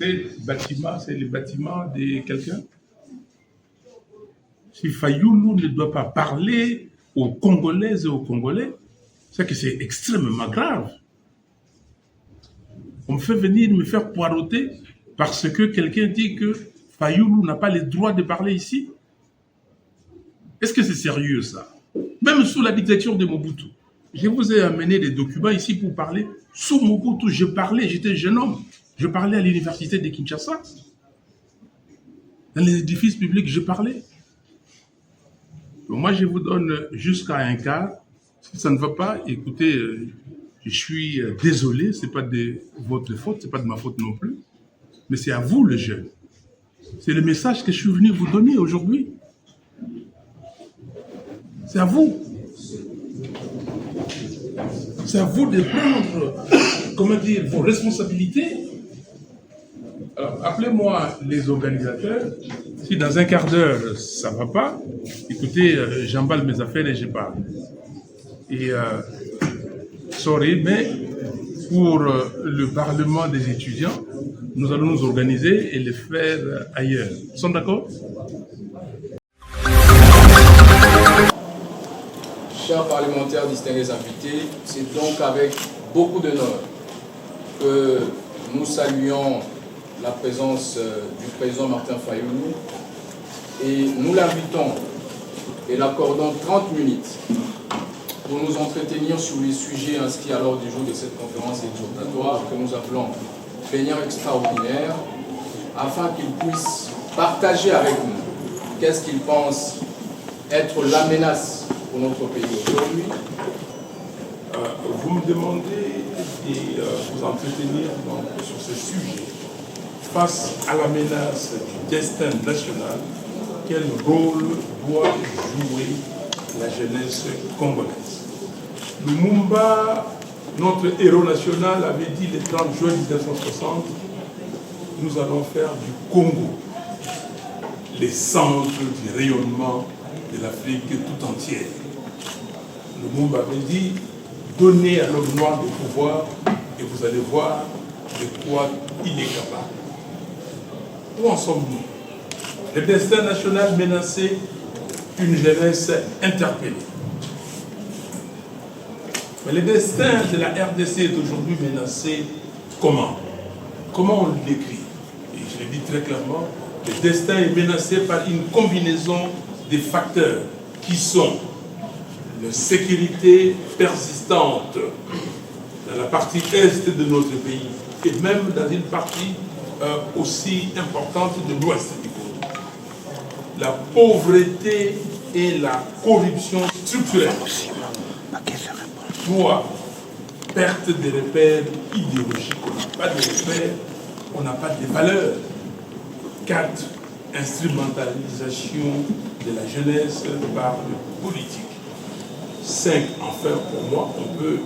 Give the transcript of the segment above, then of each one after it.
Ces bâtiments, c'est les bâtiments de quelqu'un. Si Fayoulou ne doit pas parler aux Congolaises et aux Congolais, c'est que c'est extrêmement grave. On me fait venir me faire poireauter parce que quelqu'un dit que Fayoulou n'a pas le droit de parler ici. Est-ce que c'est sérieux ça? Même sous la dictature de Mobutu. Je vous ai amené des documents ici pour parler. Sous Mobutu, je parlais, j'étais jeune homme. Je parlais à l'université de Kinshasa. Dans les édifices publics, je parlais. Donc moi, je vous donne jusqu'à un quart. Si ça ne va pas, écoutez, je suis désolé, ce n'est pas de votre faute, ce n'est pas de ma faute non plus. Mais c'est à vous, les jeunes. C'est le message que je suis venu vous donner aujourd'hui. C'est à vous. C'est à vous de prendre, comment dire, vos responsabilités. Alors, appelez-moi les organisateurs. Si dans un quart d'heure, ça ne va pas, écoutez, j'emballe mes affaires et je pars. Et, sorry, mais pour le Parlement des étudiants, nous allons nous organiser et le faire ailleurs. Ils sont d'accord? Chers parlementaires, distingués invités, c'est donc avec beaucoup d'honneur que nous saluons la présence du président Martin Fayoulou et nous l'invitons et l'accordons 30 minutes pour nous entretenir sur les sujets inscrits à l'ordre du jour de cette conférence exhortatoire que nous appelons plénière extraordinaire, afin qu'il puisse partager avec nous qu'est-ce qu'il pense être la menace pour notre pays aujourd'hui. Vous me demandez de vous entretenir donc, sur ce sujet. Face à la menace du destin national, quel rôle doit jouer la jeunesse congolaise? Lumumba, notre héros national, avait dit le 30 juin 1960, nous allons faire du Congo les centres du rayonnement de l'Afrique tout entière. Lumumba avait dit, donnez à l'homme noir le pouvoir et vous allez voir de quoi il est capable. Où en sommes-nous? Le destin national menacé, une jeunesse interpellée. Mais le destin de la RDC est aujourd'hui menacé comment? Comment on le décrit? Et je le dis très clairement, le destin est menacé par une combinaison de facteurs qui sont la sécurité persistante dans la partie est de notre pays et même dans une partie aussi importante de l'ouest du pays. La pauvreté et la corruption structurelle. 3. Perte des repères idéologiques. On n'a pas de repères, on n'a pas de valeurs. 4. Instrumentalisation de la jeunesse par le politique. 5. Enfin, pour moi, on peut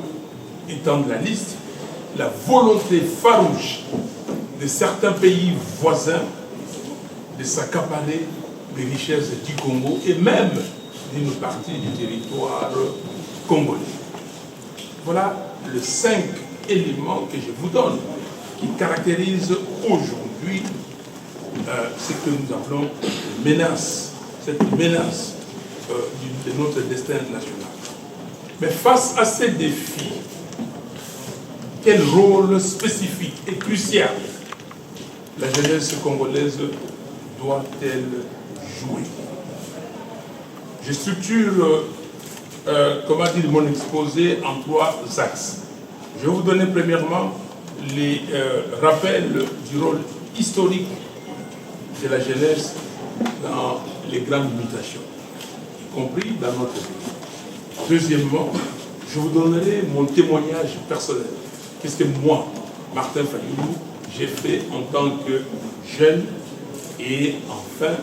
étendre la liste. La volonté farouche de certains pays voisins de s'accaparer les richesses du Congo et même d'une partie du territoire congolais. Voilà les 5 éléments que je vous donne qui caractérisent aujourd'hui ce que nous appelons menace, cette menace de notre destin national. Mais face à ces défis, quel rôle spécifique et crucial la jeunesse congolaise doit-elle jouer? Je structure comment dire, mon exposé en 3 axes. Je vais vous donner premièrement les rappels du rôle historique de la jeunesse dans les grandes mutations, y compris dans notre pays. Deuxièmement, je vous donnerai mon témoignage personnel. Qu'est-ce que moi, Martin Fayoulou, j'ai fait en tant que jeune, et enfin,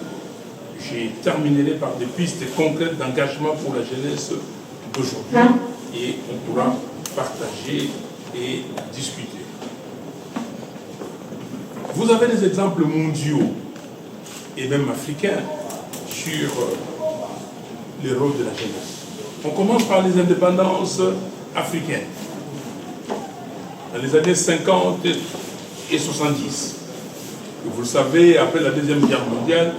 j'ai terminé par des pistes concrètes d'engagement pour la jeunesse d'aujourd'hui et on pourra partager et discuter. Vous avez des exemples mondiaux et même africains sur le rôle de la jeunesse. On commence par les indépendances africaines. Dans les années 50 et 70, Vous le savez, après la Deuxième Guerre mondiale,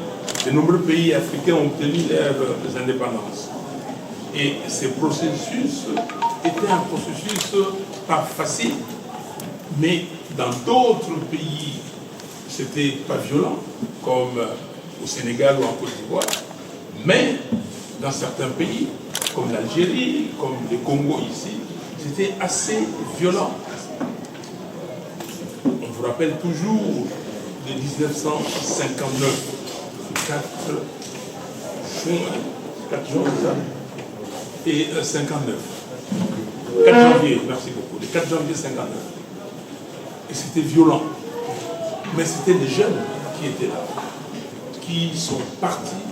de nombreux pays africains ont obtenu leurs indépendances. Et ces processus étaient un processus pas facile, mais dans d'autres pays, c'était pas violent, comme au Sénégal ou en Côte d'Ivoire, mais dans certains pays, comme l'Algérie, comme le Congo ici, c'était assez violent. On vous rappelle toujours de 1959, 4 juin, et 59. 4 janvier, merci beaucoup, le 4 janvier 59. Et c'était violent. Mais c'était des jeunes qui étaient là, qui sont partis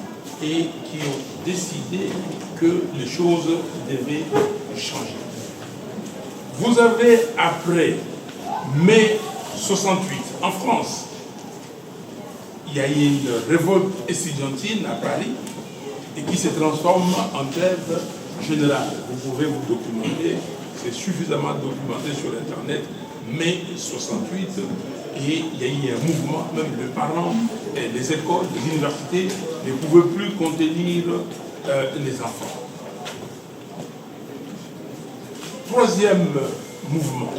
et qui ont décidé que les choses devaient changer. Vous avez, après mai 68, en France, il y a eu une révolte estudiantine à Paris et qui se transforme en grève générale. Vous pouvez vous documenter, c'est suffisamment documenté sur Internet, mai 68, et il y a eu un mouvement, même les parents, les écoles, les universités ne pouvaient plus contenir les enfants. Troisième mouvement,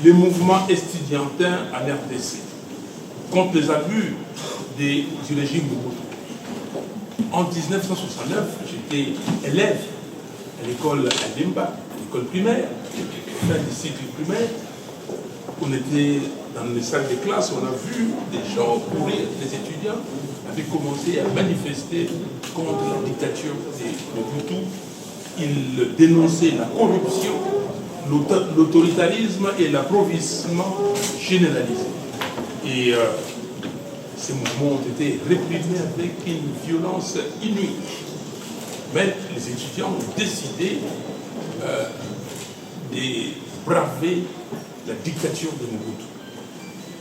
le mouvement estudiantin en RDC, contre les abus du régime Mobutu. En 1969, j'étais élève à l'école Alimba, l'école primaire, fin du cycle primaire. On était dans les salles de classe, on a vu des gens courir, des étudiants avaient commencé à manifester contre la dictature de Mobutu. Ils dénonçaient la corruption, l'autoritarisme et l'approvissement généralisé. Et ces mouvements ont été réprimés avec une violence inouïe. Mais les étudiants ont décidé de braver la dictature de Mobutu.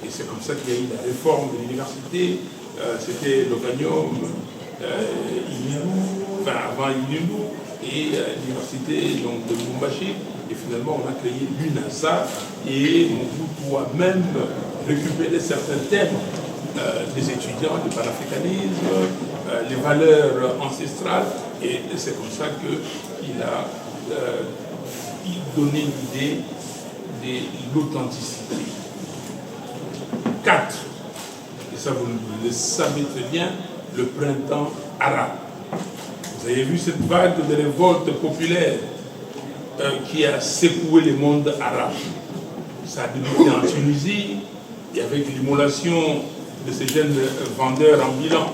Et c'est comme ça qu'il y a eu la réforme de l'université. C'était l'Oganium, avant Inilu, et l'université de Lubumbashi. Et finalement, on a créé l'UNASA. Et Mobutu a même récupéré certains thèmes des étudiants, le panafricanisme, les valeurs ancestrales. Et c'est comme ça qu'il a donné l'idée de l'authenticité. 4, et ça vous le savez très bien, le printemps arabe. Vous avez vu cette vague de révolte populaire qui a secoué le monde arabe. Ça a débuté en Tunisie, et avec l'immolation de ces jeunes vendeurs ambulants.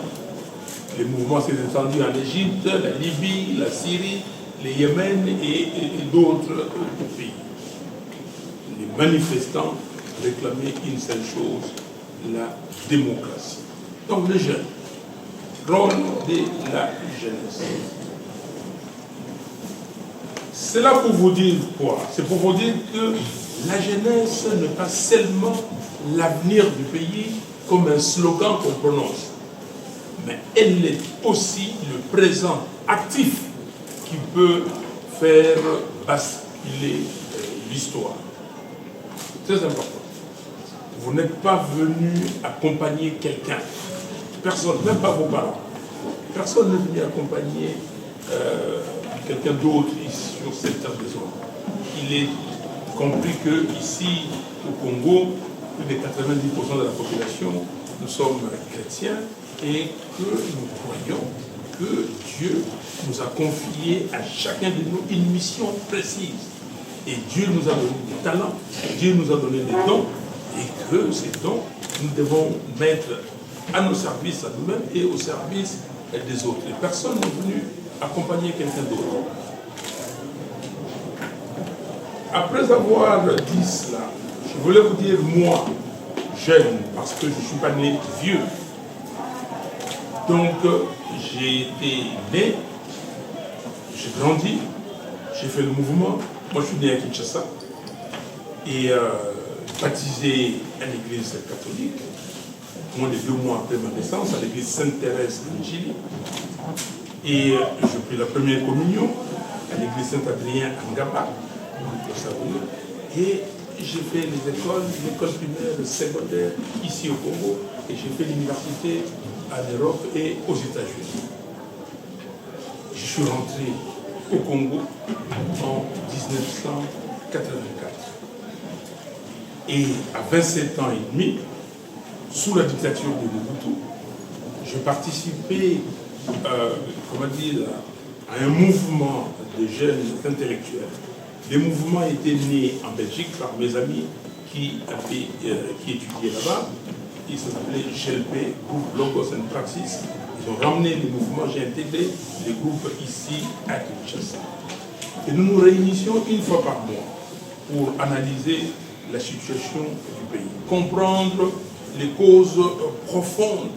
Le mouvement s'est étendu en Égypte, la Libye, la Syrie, le Yémen et d'autres pays. Les manifestants réclamaient une seule chose, la démocratie. Donc les jeunes, rôle de la jeunesse. C'est là pour vous dire quoi? C'est pour vous dire que la jeunesse n'est pas seulement l'avenir du pays comme un slogan qu'on prononce, mais elle est aussi le présent actif qui peut faire basculer l'histoire. Très important. Vous n'êtes pas venu accompagner quelqu'un, personne, même pas vos parents. Personne n'est venu accompagner quelqu'un d'autre sur cette terre des hommes. Il est compris qu'ici, au Congo, plus de 90% de la population, nous sommes chrétiens et que nous croyons que Dieu nous a confié à chacun de nous une mission précise. Et Dieu nous a donné des talents, Dieu nous a donné des dons, et que ces dons, nous devons mettre à nos services, à nous-mêmes et au service des autres. Et personne n'est venu accompagner quelqu'un d'autre. Après avoir dit cela, je voulais vous dire, moi, jeune, parce que je ne suis pas né vieux, donc j'ai été né, j'ai grandi, j'ai fait le mouvement. Moi, je suis né à Kinshasa et baptisé à l'église catholique, moins de 2 mois après ma naissance, à l'église Sainte-Thérèse de Chili. Et j'ai pris la première communion à l'église Saint-Adrien à Ngaba, et j'ai fait les écoles primaires, secondaires ici au Congo, et j'ai fait l'université en Europe et aux États-Unis. Je suis rentré au Congo en 1984. Et à 27 ans et demi, sous la dictature de Mobutu, je participais à un mouvement de jeunes intellectuels. Les mouvements étaient nés en Belgique par mes amis qui étudiaient là-bas. Ils s'appelaient GLP, Groupe Logos and Praxis. Ils ont ramené les mouvements, j'ai intégré les groupes ici à Kinshasa. Et nous nous réunissions une fois par mois pour analyser la situation du pays, comprendre les causes profondes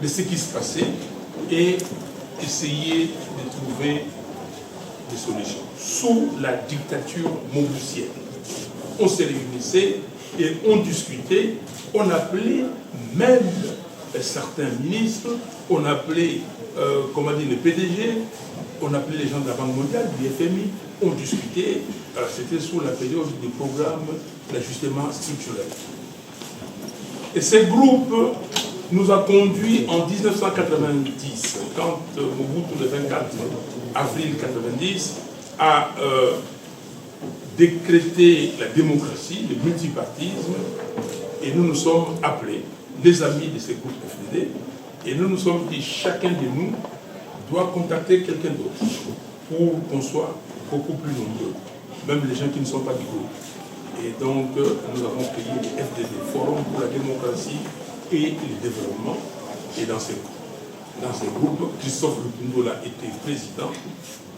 de ce qui se passait et essayer de trouver des solutions. Sous la dictature mobusienne, on se réunissait et on discutait, on appelait même certains ministres, on appelait le PDG, on appelait les gens de la Banque mondiale, du FMI, on discutait, c'était sous la période du programme d'ajustement structurel. Et ce groupe nous a conduit en 1990, quand Mobutu, le 24 avril 1990, a décrété la démocratie, le multipartisme, et nous nous sommes appelés, les amis de ce groupe FDD, et nous nous sommes dit, chacun de nous doit contacter quelqu'un d'autre pour qu'on soit beaucoup plus nombreux, même les gens qui ne sont pas du groupe. Et donc, nous avons créé le FDD, Forum pour la démocratie et le développement. Et dans ce groupe, Christophe Lukundola était président,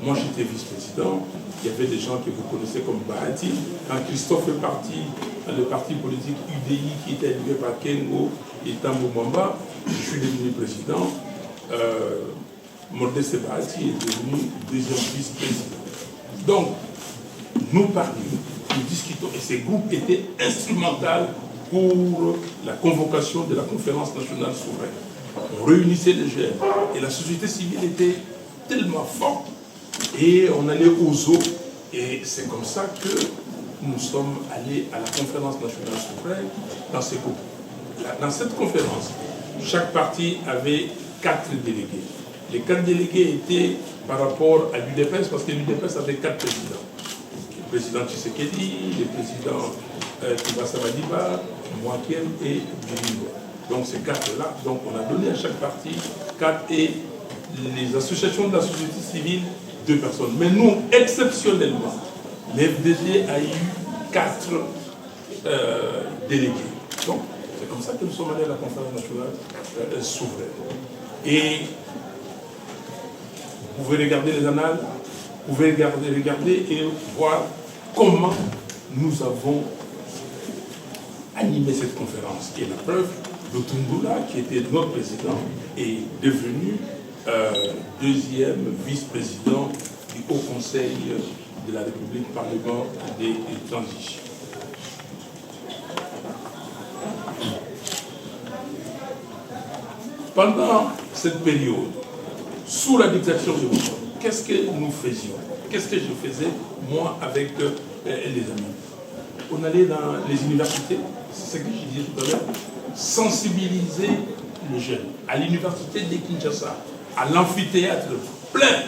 moi j'étais vice-président, il y avait des gens que vous connaissez comme Bahati. Quand Christophe est parti dans le parti politique UDI qui était animé par Kengo et Tambo Mwamba, je suis devenu président. Modeste Bahati est devenu deuxième vice-président. Donc, nous parlions, nous discutons, et ces groupes étaient instrumentaux pour la convocation de la conférence nationale souveraine. On réunissait les jeunes, et la société civile était tellement forte, et on allait aux eaux, et c'est comme ça que nous sommes allés à la conférence nationale souveraine dans ces groupes. Dans cette conférence, chaque parti avait 4 délégués. Les 4 délégués étaient par rapport à l'UDPS, parce que l'UDPS avait 4 présidents. Le président Tshisekedi, le président Kibasa Madiba, Mwakem et Djibouti. Donc ces 4-là, donc on a donné à chaque parti 4 et les associations de la société civile 2 personnes. Mais nous, exceptionnellement, l'FDD a eu 4 délégués. Donc c'est comme ça que nous sommes allés à la conférence nationale souveraine. Et vous pouvez regarder les annales, vous pouvez regarder et voir comment nous avons animé cette conférence. Et la preuve, Lukundola, qui était notre président, est devenu deuxième vice-président du Haut Conseil de la République, Parlement des transitions. Pendant cette période, sous la dictature de Mobutu, qu'est-ce que nous faisions? Qu'est-ce que je faisais, moi, avec les amis? On allait dans les universités, c'est ce que je disais tout à l'heure, sensibiliser les jeunes. À l'université de Kinshasa, à l'amphithéâtre, plein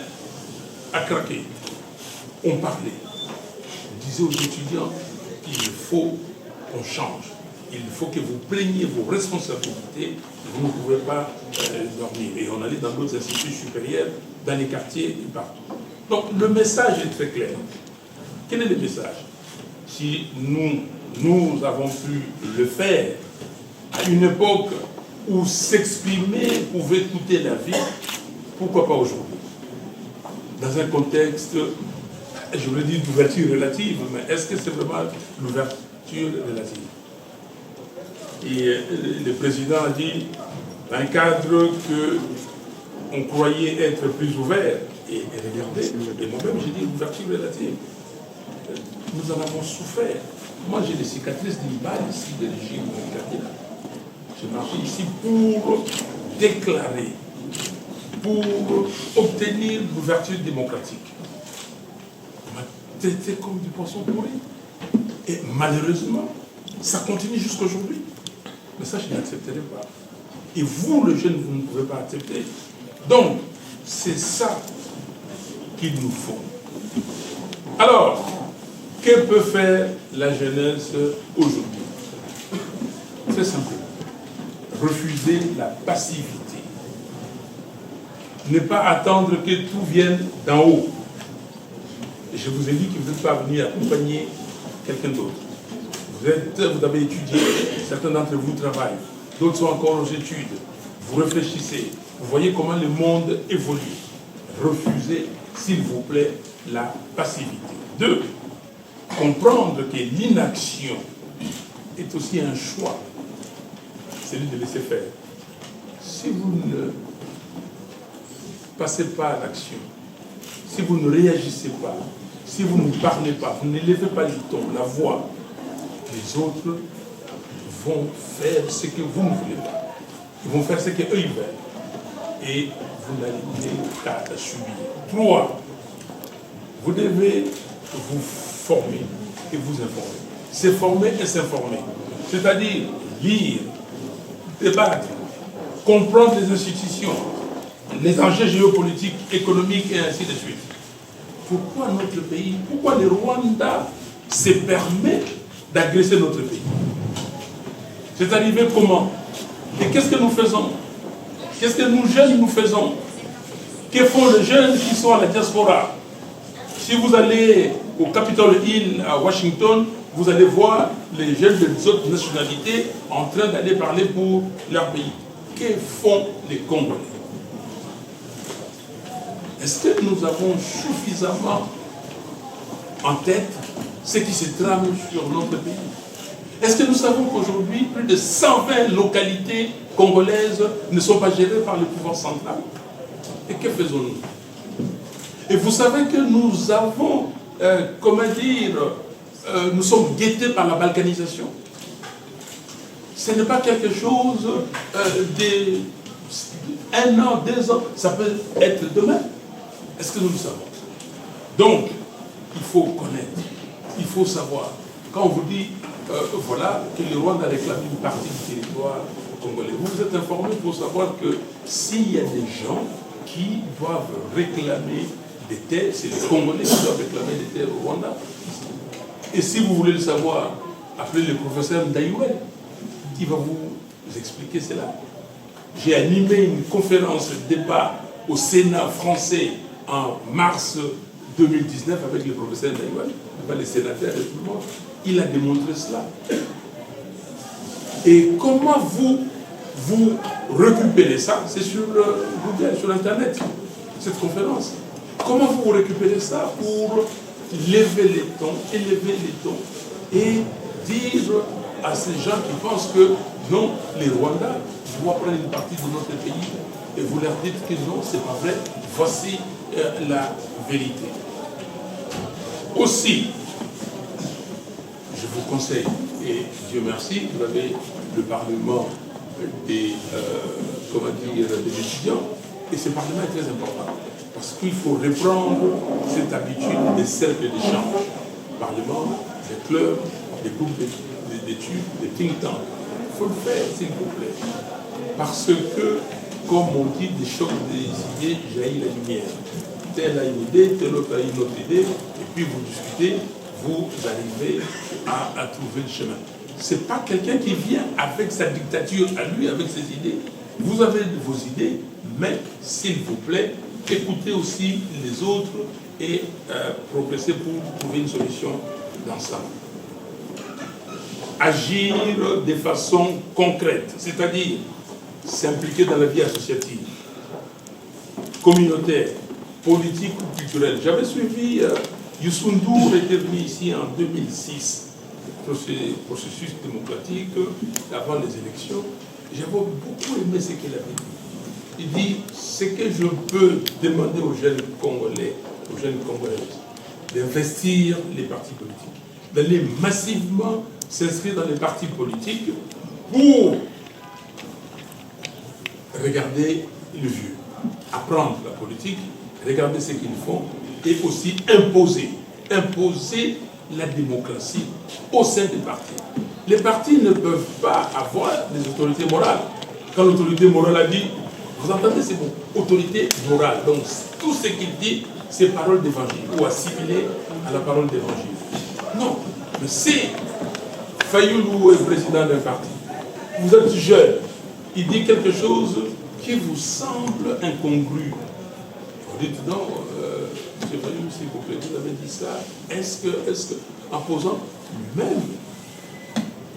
à craquer. On parlait. On disait aux étudiants, il faut qu'on change. Il faut que vous plaigniez vos responsabilités, vous ne pouvez pas dormir. Et on allait dans d'autres instituts supérieurs, dans les quartiers et partout. Donc le message est très clair. Quel est le message? Si nous avons pu le faire à une époque où s'exprimer pouvait coûter la vie, pourquoi pas aujourd'hui? Dans un contexte, je voulais dire d'ouverture relative, mais est-ce que c'est vraiment l'ouverture relative? Et le président a dit, dans un cadre qu'on croyait être plus ouvert, et regardez, et moi-même j'ai dit l'ouverture relative. Nous en avons souffert. Moi j'ai des cicatrices d'une balle ici de régime Kabila. J'ai marché ici pour déclarer, pour obtenir l'ouverture démocratique. On m'a traité comme du poisson pourri. Et malheureusement, ça continue jusqu'à aujourd'hui. Mais ça, je n'accepterai pas. Et vous, le jeune, vous ne pouvez pas accepter. Donc, c'est ça qu'il nous faut. Alors, que peut faire la jeunesse aujourd'hui? Très simple. Refuser la passivité. Ne pas attendre que tout vienne d'en haut. Et je vous ai dit que vous n'êtes pas venu accompagner quelqu'un d'autre. Vous avez étudié, certains d'entre vous travaillent, d'autres sont encore aux études. Vous réfléchissez, vous voyez comment le monde évolue. Refusez, s'il vous plaît, la passivité. 2. Comprendre que l'inaction est aussi un choix, celui de laisser faire. Si vous ne passez pas à l'action, si vous ne réagissez pas, si vous ne parlez pas, vous n'élevez pas le ton, la voix, les autres vont faire ce que vous ne voulez pas. Ils vont faire ce qu'eux ils veulent. Et vous n'allez qu'à subir. 3. Vous devez vous former et vous informer. Se former et s'informer. C'est-à-dire lire, débattre, comprendre les institutions, les enjeux géopolitiques, économiques et ainsi de suite. Pourquoi notre pays, pourquoi le Rwanda se permet d'agresser notre pays? C'est arrivé comment? Et qu'est-ce que nous faisons? Qu'est-ce que nous jeunes nous faisons? Que font les jeunes qui sont à la diaspora? Si vous allez au Capitol Hill à Washington, vous allez voir les jeunes des autres nationalités en train d'aller parler pour leur pays. Que font les Congolais? Est-ce que nous avons suffisamment en tête ce qui se trame sur notre pays? Est-ce que nous savons qu'aujourd'hui, plus de 120 localités congolaises ne sont pas gérées par le pouvoir central? Et que faisons-nous? Et vous savez que nous avons, nous sommes guettés par la balkanisation. Ce n'est pas quelque chose d'un an, 2 ans, ça peut être demain. Est-ce que nous le savons? Donc, il faut connaître, il faut savoir. Quand on vous dit, voilà, que le Rwanda réclame une partie du territoire congolais, vous vous êtes informé pour savoir que s'il y a des gens qui doivent réclamer des terres, c'est les Congolais qui doivent réclamer des terres au Rwanda. Et si vous voulez le savoir, appelez le professeur Ndaïwel, qui va vous expliquer cela. J'ai animé une conférence de débat au Sénat français en mars 2019 avec le professeur Ndaïwel, les sénateurs et tout le monde. Il a démontré cela. Et comment vous récupérez ça? C'est sur Google, sur Internet, cette conférence. Comment vous récupérez ça pour lever les tons, élever les tons et dire à ces gens qui pensent que non, les Rwandais doivent prendre une partie de notre pays et vous leur dites que non, c'est pas vrai, voici la vérité. Aussi, je vous conseille, et Dieu merci, vous avez le Parlement des étudiants, et ce Parlement est très important, parce qu'il faut reprendre cette habitude des cercles d'échange. Parlement, des clubs, des groupes d'études, des think tanks. Il faut le faire, s'il vous plaît. Parce que, comme on dit, des chocs des idées jaillit la lumière. Tel a une idée, tel autre a une autre idée, et puis vous discutez, vous arrivez à trouver le chemin. Ce n'est pas quelqu'un qui vient avec sa dictature à lui, avec ses idées. Vous avez vos idées, mais s'il vous plaît, écoutez aussi les autres et progressez pour trouver une solution d'ensemble. Agir de façon concrète, c'est-à-dire s'impliquer dans la vie associative, communautaire, politique ou culturelle. J'avais suivi, Youssou N'Dour était venu ici en 2006, processus démocratique, avant les élections. J'avais beaucoup aimé ce qu'il avait dit. Il dit, ce que je peux demander aux jeunes Congolais, aux jeunes Congolaises, d'investir les partis politiques, d'aller massivement s'inscrire dans les partis politiques pour regarder le vieux, apprendre la politique, regarder ce qu'ils font et aussi imposer la démocratie au sein des partis. Les partis ne peuvent pas avoir des autorités morales. Quand l'autorité morale a dit, vous entendez, c'est bon, autorité morale. Donc tout ce qu'il dit, c'est parole d'évangile ou assimilé à la parole d'évangile. Non, mais si Fayoulou est président d'un parti, vous êtes jeune, il dit quelque chose qui vous semble incongru. Vous dites non, M. Fayoulou, s'il vous plaît, vous avez dit ça, est-ce que, en posant lui-même,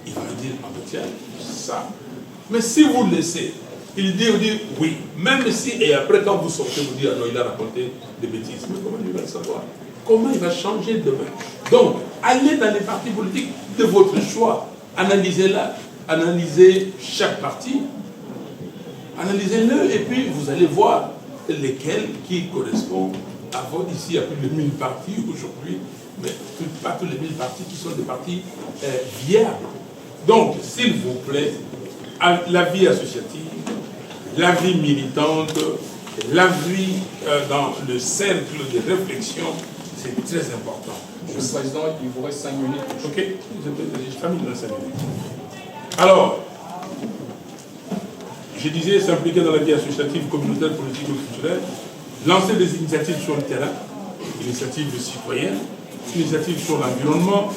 il va dire, ah ben tiens, ça. Mais si vous le laissez, il dit oui, même si, et après quand vous sortez, vous dites, ah non, il a raconté des bêtises. Mais comment il va le savoir? Comment il va changer demain? Donc, allez dans les partis politiques de votre choix, analysez-la, analysez chaque parti, analysez-le, et puis vous allez voir lesquels qui correspondent à votre. Ici, il y a plus de 1000 partis aujourd'hui, mais pas tous les 1000 partis qui sont des partis viables. Donc, s'il vous plaît, la vie associative, la vie militante, la vie dans le cercle de réflexion, c'est très important. Monsieur le Président, il vous reste 5 minutes. Ok, j'ai terminé dans 5 minutes. Alors, je disais s'impliquer dans la vie associative, communautaire, politique et culturelle, lancer des initiatives sur le terrain, initiatives citoyennes, initiatives sur l'environnement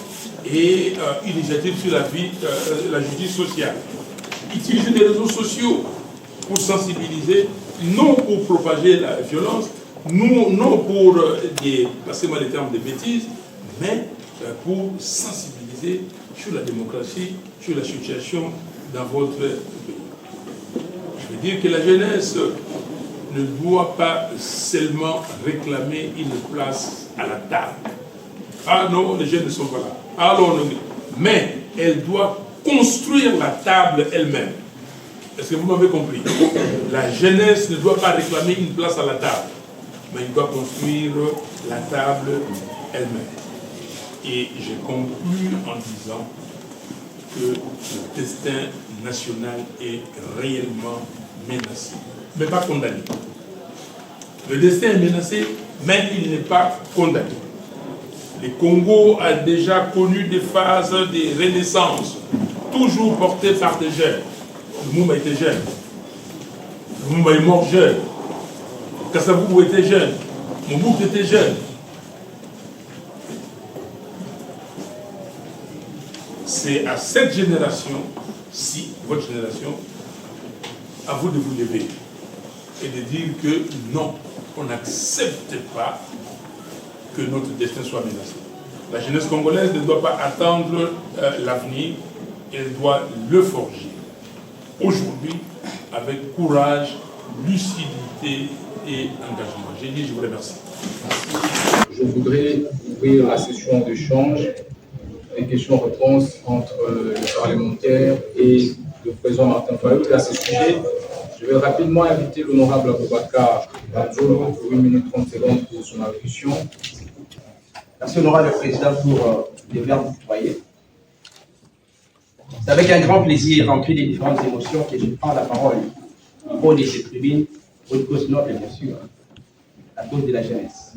et initiatives sur la vie, la justice sociale. Utiliser des réseaux sociaux pour sensibiliser, non pour propager la violence, non pour passez-moi les termes de bêtises, mais pour sensibiliser sur la démocratie, sur la situation dans votre pays. Je veux dire que la jeunesse ne doit pas seulement réclamer une place à la table. Ah non, les jeunes ne sont pas là. Ah non, non. Mais elle doit construire la table elle-même. Est-ce que vous m'avez compris? La jeunesse ne doit pas réclamer une place à la table, mais il doit construire la table elle-même. Et je conclue en disant que le destin national est réellement menacé, mais pas condamné. Le destin est menacé, mais il n'est pas condamné. Le Congo a déjà connu des phases de renaissance, toujours portées par des jeunes. Lumumba était jeune. Lumumba est mort jeune. Kasavubu était jeune. Mobutu était jeune. C'est à cette génération-ci, votre génération, à vous de vous lever et de dire que non, on n'accepte pas que notre destin soit menacé. La jeunesse congolaise ne doit pas attendre l'avenir, elle doit le forger aujourd'hui avec courage, lucidité et engagement. J'ai dit, je vous remercie. Je voudrais ouvrir la session d'échange et questions-réponses entre les parlementaires et le président Martin Fayoulou. À ce sujet, je vais rapidement inviter l'honorable Aboubakar Banzolo pour 1 minute 30 secondes pour son allocution. Merci honorable président pour les verbes employés. C'est avec un grand plaisir, rempli des différentes émotions, que je prends la parole au de cette tribune, pour une cause noble, bien sûr, la cause de la jeunesse.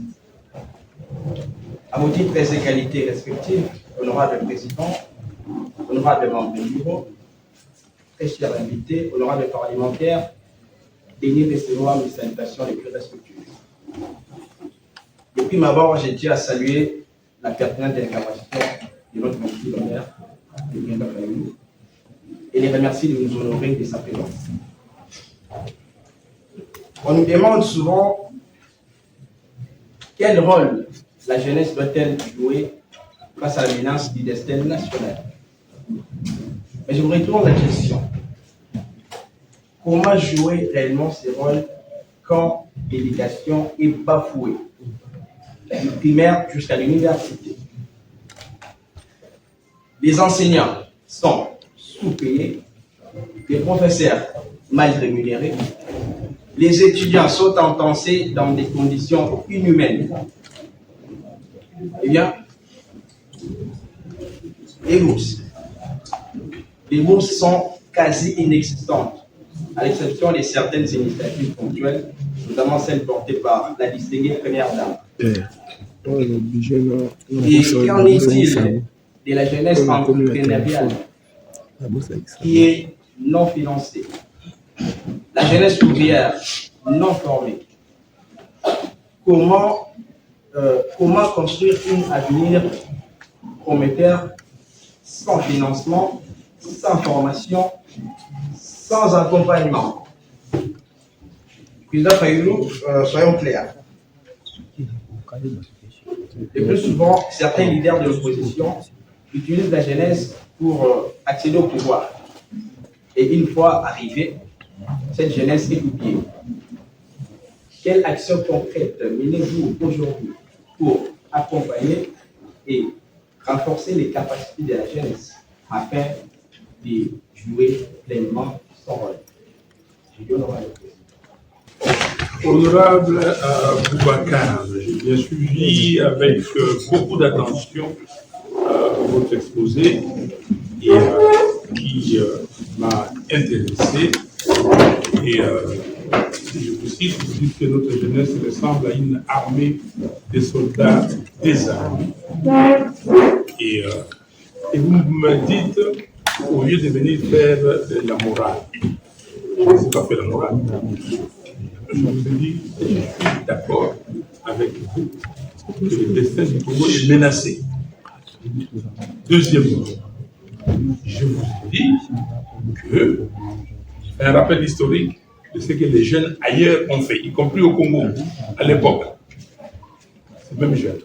À vos titres et qualités respectives, honorable président, honorable membre du bureau, très chers invités, honorable parlementaires, daignez recevoir mes salutations les plus respectueuses. Depuis ma mort, j'ai dit à saluer la pertinente intervention de notre monsieur l'honneur, le président Fayoulou, et les remercier de nous honorer de sa présence. On nous demande souvent quel rôle la jeunesse doit-elle jouer face à la menace du destin national. Mais je vous retourne la question. Comment jouer réellement ce rôle quand l'éducation est bafouée, du primaire jusqu'à l'université? Les enseignants sont sous-payés, les professeurs mal rémunérés, les étudiants sont entassés dans des conditions inhumaines. Eh bien, les bourses sont quasi inexistantes, à l'exception de certaines initiatives ponctuelles, notamment celles portées par la distinguée première dame. Et qu'en est-il de la jeunesse entrepreneuriale qui est non financée, la jeunesse ouvrière non formée. Comment construire un avenir prometteur sans financement, sans formation, sans accompagnement? Président Fayoulou, soyons clairs. Le plus souvent, certains leaders de l'opposition utilisent la jeunesse pour accéder au pouvoir. Et une fois arrivé, cette jeunesse est oubliée. Quelle action concrète menez-vous aujourd'hui pour accompagner et renforcer les capacités de la jeunesse afin de jouer pleinement son rôle? Je donne la question. Honorable Boubacar, j'ai bien suivi avec beaucoup d'attention votre exposé et qui m'a intéressé. Et je vous cite, vous dites que notre jeunesse ressemble à une armée de soldats désarmés. Et vous me dites, au lieu de venir faire de la morale, je ne sais pas faire la morale. Je vous dis, je suis d'accord avec vous que le destin du Congo est menacé. Deuxièmement, je vous dis que un rappel historique de ce que les jeunes ailleurs ont fait, y compris au Congo, à l'époque. C'est même jeune.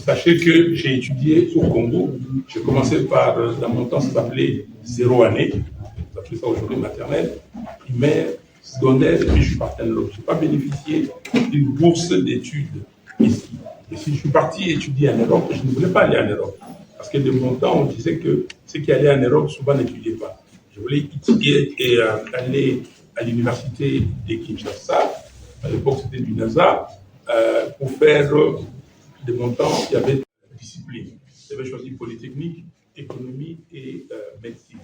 Sachez que j'ai étudié au Congo. J'ai commencé par, dans mon temps, ça s'appelait 0 année. Ça s'appelle ça aujourd'hui maternelle, primaire, secondaire, et puis je suis parti en Europe. Je n'ai pas bénéficié d'une bourse d'études ici. Et si je suis parti étudier en Europe, je ne voulais pas aller en Europe. Parce que de mon temps, on disait que ceux qui allaient en Europe souvent n'étudiaient pas. Je voulais étudier et aller à l'université de Kinshasa, à l'époque c'était du NASA, pour faire, de mon temps, il y avait une discipline. J'avais choisi Polytechnique, économie et médecine.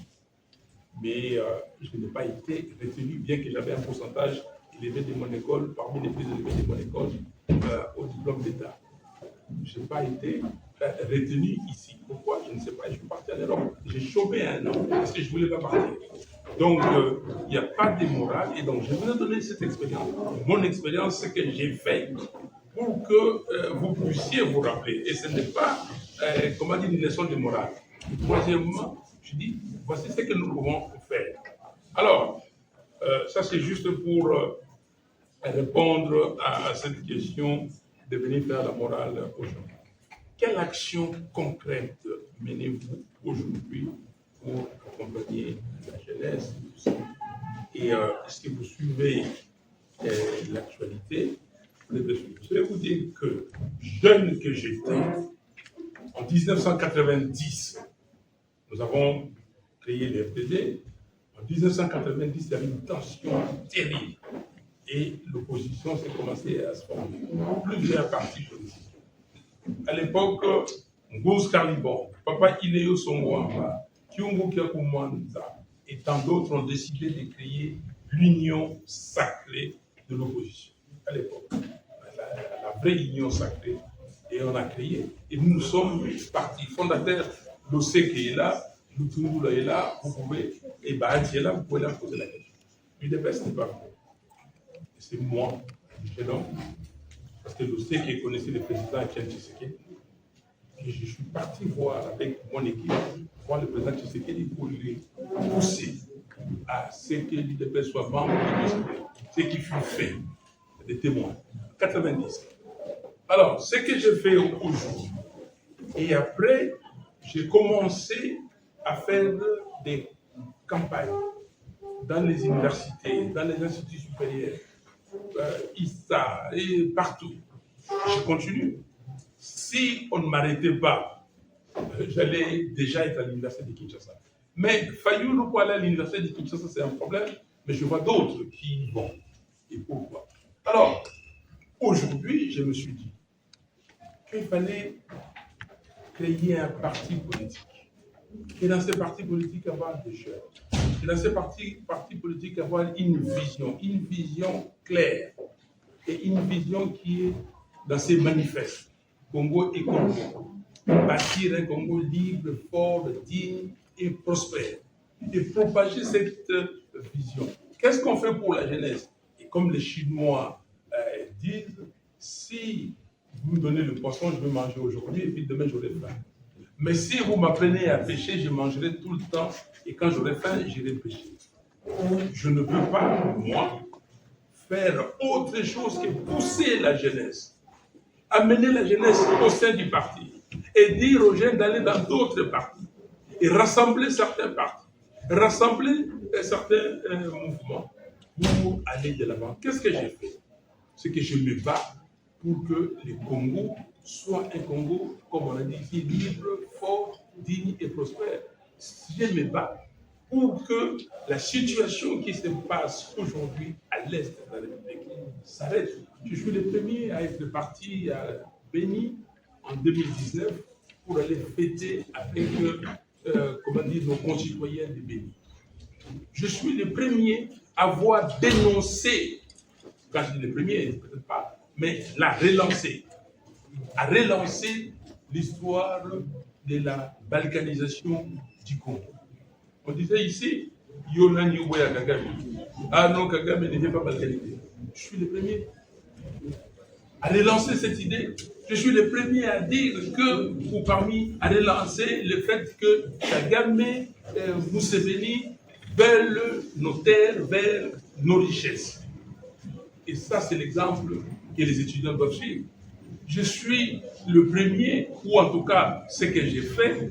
Mais je n'ai pas été retenu, bien que j'avais un pourcentage élevé de mon école, parmi les plus élevés de mon école, au diplôme d'État. Je n'ai pas été retenu ici. Pourquoi? Je ne sais pas. Je suis parti en Europe. J'ai chômé un an parce que je ne voulais pas partir. Donc, il n'y a pas de morale. Et donc, je voulais donner cette expérience. Mon expérience, c'est que j'ai fait pour que vous puissiez vous rappeler. Et ce n'est pas, comment dire, une leçon de morale. Troisièmement, je dis, voici ce que nous pouvons faire. Alors, ça c'est juste pour répondre à cette question de venir faire la morale aujourd'hui. Quelle action concrète menez-vous aujourd'hui pour accompagner la jeunesse? Et est-ce que vous suivez l'actualité? Je vais vous dire que, jeune que j'étais, en 1990, nous avons créé l'FDD. En 1990, il y avait une tension terrible. Et l'opposition s'est commencée à se former. Plusieurs partis politiques. À l'époque, Ngoz Kalibon, Papa Ineyo Songwamba, Kyungu Kyakumwanza et tant d'autres ont décidé de créer l'union sacrée de l'opposition. À l'époque, la vraie union sacrée. Et on a créé. Et nous sommes partis fondateurs. L'OCK est là, Lutungula est là, vous pouvez, et Bahati est là, vous pouvez leur poser la question. L'UDPS n'est pas vrai. C'est moi, donc, parce que l'OCK connaissait le président Etienne Tshisekedi. Et je suis parti voir avec mon équipe, voir le président Tshisekedi pour lui pousser à ce que l'UDPS soit membre de l'OCK. Ce qui fut fait, des témoins. 90. Alors, ce que je fais aujourd'hui, et après, j'ai commencé à faire des campagnes dans les universités, dans les instituts supérieurs, ISA et partout. Je continue. Si on ne m'arrêtait pas, j'allais déjà être à l'université de Kinshasa. Mais Fayoulou pour aller à l'université de Kinshasa, c'est un problème, mais je vois d'autres qui y vont. Et pourquoi? Alors, aujourd'hui, je me suis dit qu'il fallait créer un parti politique. Et dans ces partis politiques, avoir des jeunes. Et dans ces partis politiques, avoir une vision claire. Et une vision qui est dans ces manifestes. Congo et Congo. Bâtir un Congo libre, fort, digne et prospère. et propager cette vision. Qu'est-ce qu'on fait pour la jeunesse? Et comme les Chinois disent, si vous me donnez le poisson, je vais manger aujourd'hui et puis demain j'aurai faim. Mais si vous m'apprenez à pêcher, je mangerai tout le temps et quand j'aurai faim, j'irai pêcher. Je ne peux pas, moi, faire autre chose que pousser la jeunesse, amener la jeunesse au sein du parti et dire aux jeunes d'aller dans d'autres partis et rassembler certains partis, rassembler certains mouvements pour aller de l'avant. Qu'est-ce que j'ai fait? C'est que je me bats pour que le Congo soit un Congo, comme on a dit ici, libre, fort, digne et prospère. Je me bats pour que la situation qui se passe aujourd'hui à l'est de la République s'arrête. Je suis le premier à être parti à Béni en 2019 pour aller fêter avec nos concitoyens de Béni. Je suis le premier à avoir dénoncé, quand je dis le premier, peut-être pas, mais à relancer l'histoire de la balkanisation du Congo. On disait ici, Yona Niouya Kagame. Ah non, Kagame n'était pas balkanisé. Je suis le premier à relancer cette idée. Je suis le premier à dire que, ou parmi, à relancer le fait que Kagame et Museveni veulent nos terres vers nos richesses. Et ça, c'est l'exemple que les étudiants doivent suivre. Je suis le premier, ou en tout cas, ce que j'ai fait,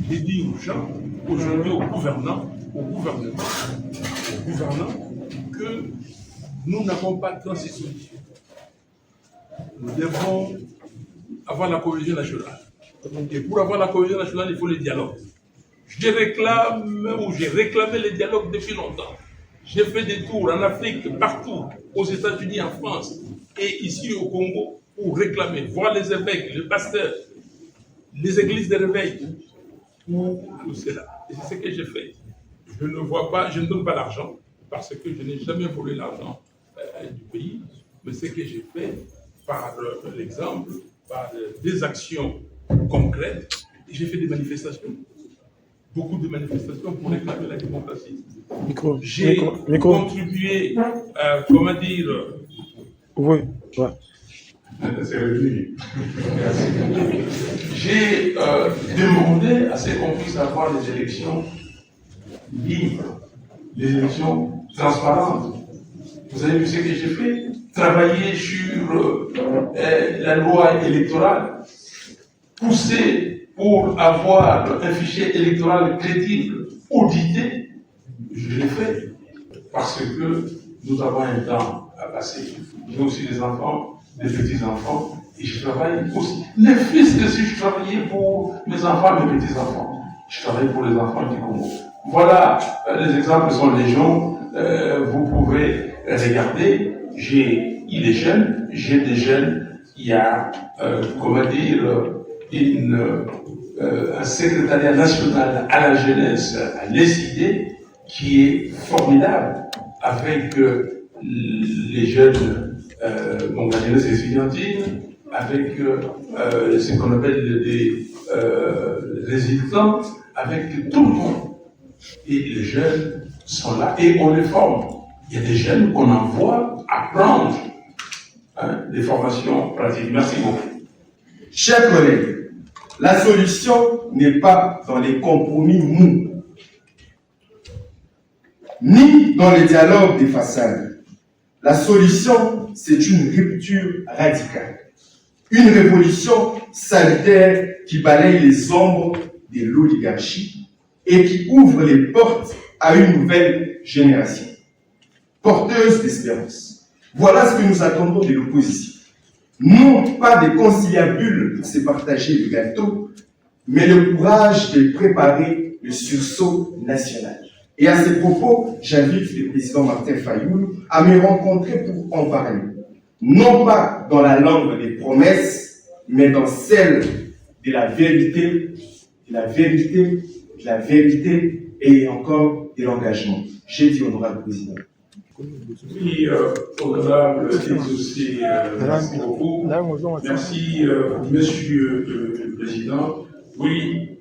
j'ai dit aux gens, aujourd'hui aux gouvernements, que nous n'avons pas 36 solutions. Nous devons avoir la cohésion nationale. Et pour avoir la cohésion nationale, il faut le dialogue. J'ai réclamé le dialogue depuis longtemps. J'ai fait des tours en Afrique, partout, aux États-Unis, en France, et ici au Congo, pour réclamer, voir les évêques, les pasteurs, les églises de réveil, pour tout cela. Et c'est ce que j'ai fait. Je ne donne pas l'argent, parce que je n'ai jamais volé l'argent du pays, mais ce que j'ai fait, par l'exemple, par des actions concrètes, et j'ai fait des manifestations. Beaucoup de manifestations pour réclamer la démocratie. J'ai contribué, comment dire... Oui, ouais. J'ai demandé à ce qu'on puisse avoir des élections libres, des élections transparentes. Vous avez vu ce que j'ai fait? Travailler sur la loi électorale, pousser pour avoir un fichier électoral crédible, audité. Je l'ai fait parce que nous avons un temps à passer. J'ai aussi des enfants, des petits-enfants, et je travaille aussi. Ne fût-ce que si je travaillais pour mes enfants, mes petits-enfants. Je travaille pour les enfants du Congo. Voilà, les exemples sont légion. Vous pouvez regarder. J'ai des jeunes. Il y a, un secrétariat national à la jeunesse, à l'ESID, qui est formidable avec les jeunes, la jeunesse estudiantine, avec ce qu'on appelle des résidents, avec tout le monde. Et les jeunes sont là et on les forme. Il y a des jeunes qu'on envoie apprendre des formations pratiques. Merci beaucoup. Chers collègues, la solution n'est pas dans les compromis mous, ni dans les dialogues des façades. La solution, c'est une rupture radicale. Une révolution salutaire qui balaye les ombres de l'oligarchie et qui ouvre les portes à une nouvelle génération, porteuse d'espérance. Voilà ce que nous attendons de l'opposition. Non pas des conciliabules pour se partager le gâteau, mais le courage de préparer le sursaut national. Et à ces propos, j'invite le président Martin Fayulu à me rencontrer pour en parler. Non pas dans la langue des promesses, mais dans celle de la vérité, et encore de l'engagement. J'ai dit honorable président. Oui, honorable Exaucé, merci beaucoup. Merci, monsieur le président. Oui,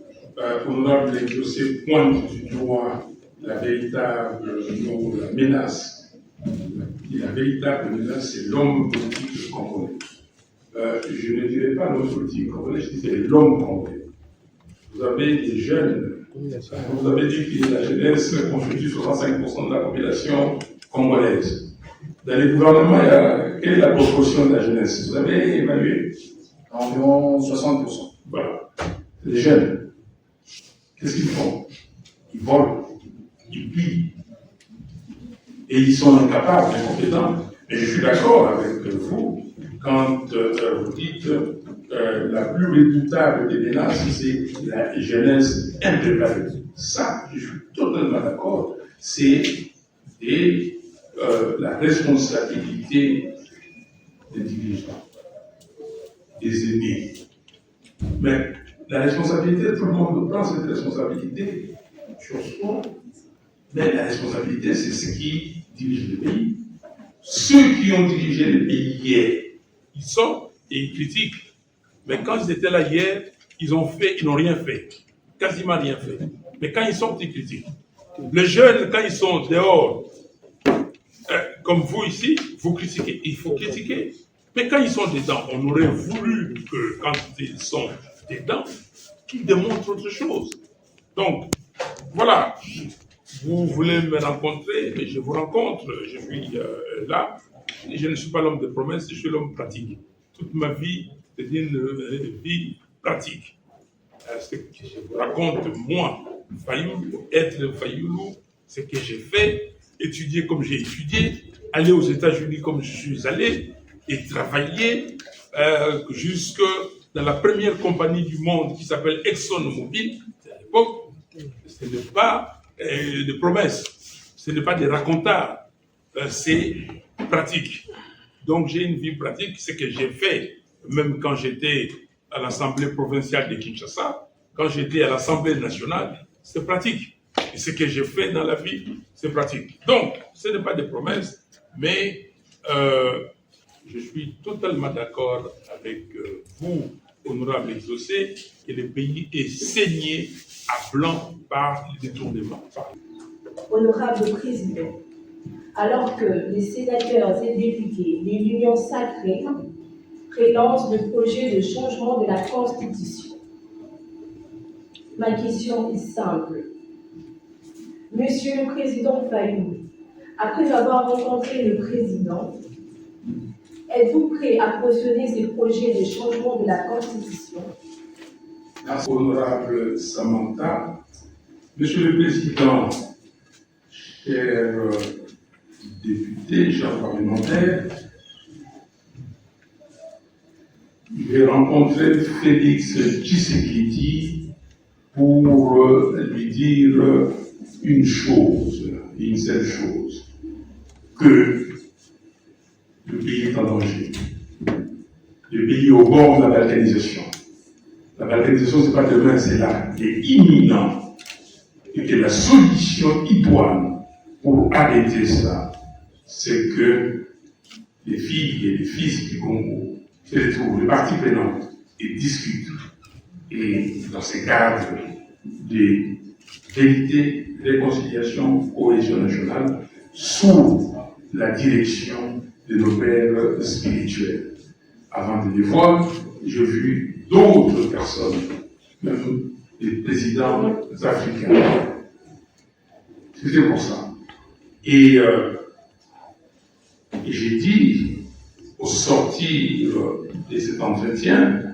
honorable Exaucé pointe du doigt la véritable menace, c'est l'homme politique congolais. Je ne dirais pas l'homme politique congolais, je disais l'homme congolais. Vous avez des jeunes, vous avez dit que la jeunesse constitue 65% de la population congolaise. Dans les gouvernements, quelle est la proportion de la jeunesse? Vous avez évalué? Environ 60%. Voilà. C'est des jeunes. Qu'est-ce qu'ils font? Ils volent, ils pillent. Et ils sont incapables, incompétents. Et je suis d'accord avec vous quand vous dites la plus redoutable des menaces, c'est la jeunesse impréparée. Ça, je suis totalement d'accord. C'est la responsabilité des dirigeants, des aînés. Mais la responsabilité, tout le monde prend cette responsabilité sur soi. Mais la responsabilité, c'est ceux qui dirigent le pays. Ceux qui ont dirigé le pays hier, ils sortent et ils critiquent. Mais quand ils étaient là hier, ils n'ont rien fait. Quasiment rien fait. Mais quand ils sortent, ils critiquent. Les jeunes, quand ils sont dehors, comme vous ici, vous critiquez. Il faut critiquer. Mais quand ils sont dedans, on aurait voulu que quand ils sont dedans, qu'ils démontrent autre chose. Donc, voilà. Vous voulez me rencontrer, mais je vous rencontre. Je suis là. Je ne suis pas l'homme de promesses, je suis l'homme pratique. Toute ma vie, c'est une vie pratique. Ce que je vous raconte, moi, Fayoulou, être Fayoulou, ce que j'ai fait, étudier comme j'ai étudié, aller aux États-Unis comme je suis allé, et travailler jusque dans la première compagnie du monde qui s'appelle ExxonMobil. À l'époque, ce n'est pas des promesses, ce n'est pas des racontards, c'est pratique. Donc j'ai une vie pratique, ce que j'ai fait, même quand j'étais à l'Assemblée provinciale de Kinshasa, quand j'étais à l'Assemblée nationale, c'est pratique. Et ce que j'ai fait dans la vie, c'est pratique. Donc, ce n'est pas des promesses, mais je suis totalement d'accord avec vous, honorable Exaucé, que le pays est saigné à blanc par le détournement. Honorable Président, alors que les sénateurs et députés de l'Union sacrée prélancent le projet de changement de la Constitution, ma question est simple. Monsieur le Président Fayoulou, après avoir rencontré le Président, êtes-vous prêt à cautionner ces projets de changement de la Constitution? Merci, honorable Samantha. Monsieur le Président, chers députés, chers parlementaires, j'ai rencontré Félix Tshisekedi pour lui dire une chose, une seule chose, que le pays est en danger. Le pays est au bord de la balkanisation. La balkanisation, ce n'est pas demain, c'est là, c'est imminent. Et que la solution idoine pour arrêter ça, c'est que les filles et les fils du Congo se retrouvent, les parties prenantes, et discutent. Et dans ces cadres de vérité, réconciliation, cohésion nationale, sous la direction de nos pères spirituels. Avant de les voir, j'ai vu d'autres personnes, même des présidents africains. C'était pour ça. Et j'ai dit, au sortir de cet entretien,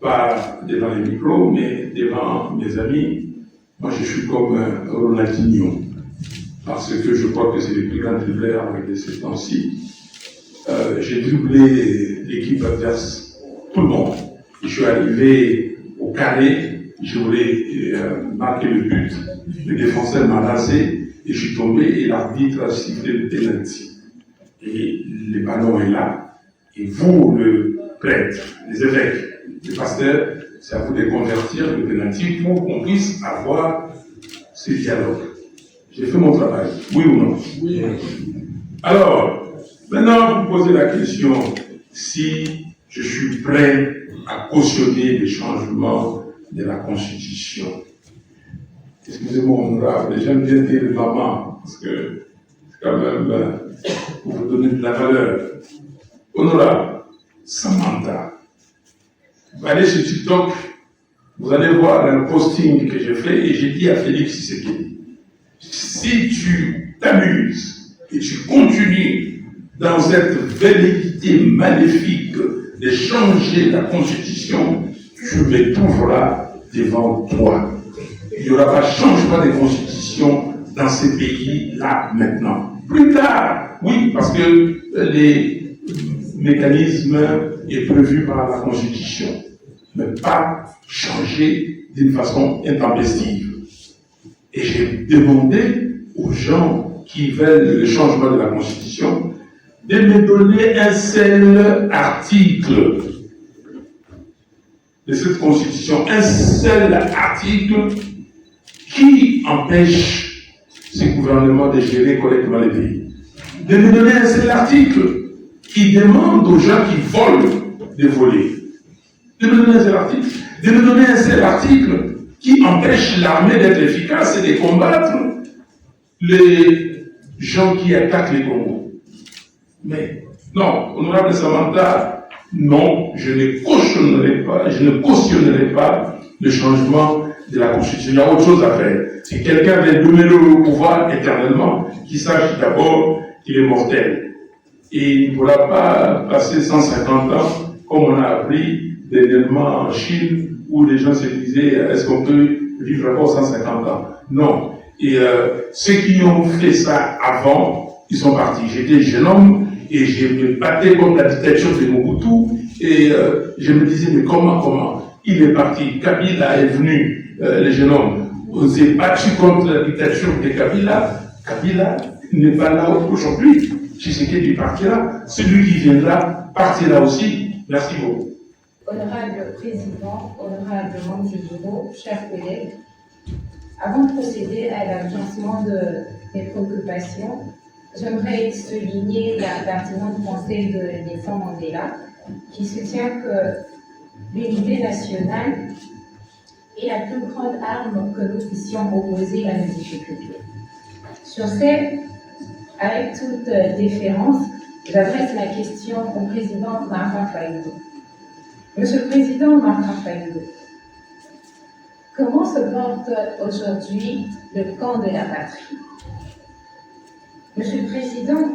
pas devant les micros, mais devant mes amis, moi je suis comme Ronaldinho, parce que je crois que c'est le plus grand dribbleur de ces temps-ci. J'ai dribblé l'équipe adverse, tout le monde. Je suis arrivé au carré, je voulais marquer le but, le défenseur m'a rasé, et je suis tombé, et l'arbitre a sifflé le pénalty. Et le ballon est là, et vous, le prêtre, les évêques, les pasteurs, c'est à vous de convertir le pénalty pour qu'on puisse avoir ce dialogue. J'ai fait mon travail, oui ou non? Oui. Alors, maintenant, vous posez la question si je suis prêt à cautionner les changements de la Constitution. excusez-moi honorable, j'aime bien dire maman, parce que c'est quand même pour vous donner de la valeur. Honorable, Samantha, vous allez sur TikTok, vous allez voir un posting que j'ai fait et j'ai dit à Félix Tshisekedi, si tu t'amuses et tu continues dans cette velléité maléfique de changer la Constitution, tu me trouveras devant toi. Il n'y aura pas de changement de Constitution dans ces pays-là maintenant. Plus tard, oui, parce que les mécanismes est prévu par la Constitution, mais pas changer d'une façon intempestive. Et j'ai demandé aux gens qui veulent le changement de la Constitution de me donner un seul article de cette Constitution, un seul article qui empêche ces gouvernements de gérer correctement les pays. De me donner un seul article qui demande aux gens qui volent de voler. De me donner un seul article. De me donner un seul article qui empêche l'armée d'être efficace et de combattre les gens qui attaquent les Congos. Mais non, honorable Samantha, non, je ne cautionnerai pas le changement de la Constitution. Il y a autre chose à faire. Si quelqu'un veut donner le pouvoir éternellement, qu'il sache d'abord qu'il est mortel. Et il ne pourra pas passer 150 ans, comme on a appris dernièrement en Chine, où les gens se disaient, est-ce qu'on peut vivre encore 150 ans? Non. Et ceux qui ont fait ça avant, ils sont partis. J'étais jeune homme et je me battais contre la dictature de Mobutu et je me disais, mais comment il est parti. Kabila est venu, les jeunes hommes. On s'est battu contre la dictature de Kabila. Kabila n'est pas là aujourd'hui. Tshisekedi partira. Celui qui viendra partira aussi. Merci beaucoup. Honorable Président, honorable membres du bureau, chers collègues, avant de procéder à l'agencement de mes préoccupations, j'aimerais souligner la pertinente pensée de Nelson Mandela, qui soutient que l'unité nationale est la plus grande arme que nous puissions opposer à nos difficultés. Sur ce, avec toute déférence, j'adresse ma question au président Martin Fayulu. Monsieur le Président Martin Fayulu, comment se porte aujourd'hui le camp de la patrie? Monsieur le Président,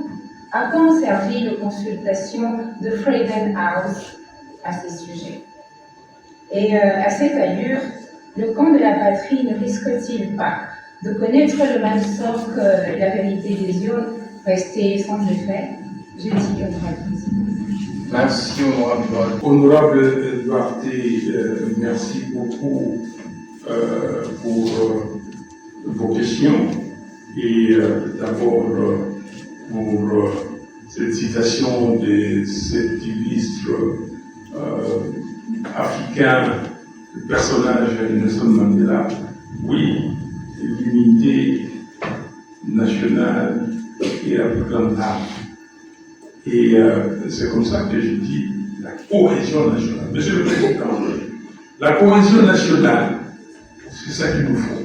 à quand servi les consultations de Freedom House à ce sujet? Et à cette allure, le camp de la patrie ne risque-t-il pas de connaître le même sort que la vérité des urnes restée sans effet? Je dis honorable Président. Merci, honorable Duarte. Honorable Duarte, merci beaucoup pour vos questions et d'abord pour cette citation de cet illustre africain, le personnage Nelson Mandela. Oui, l'unité nationale est la plus grande arme. Et c'est comme ça que je dis la cohésion nationale. Monsieur le Président, la cohésion nationale, c'est ça qu'il nous faut.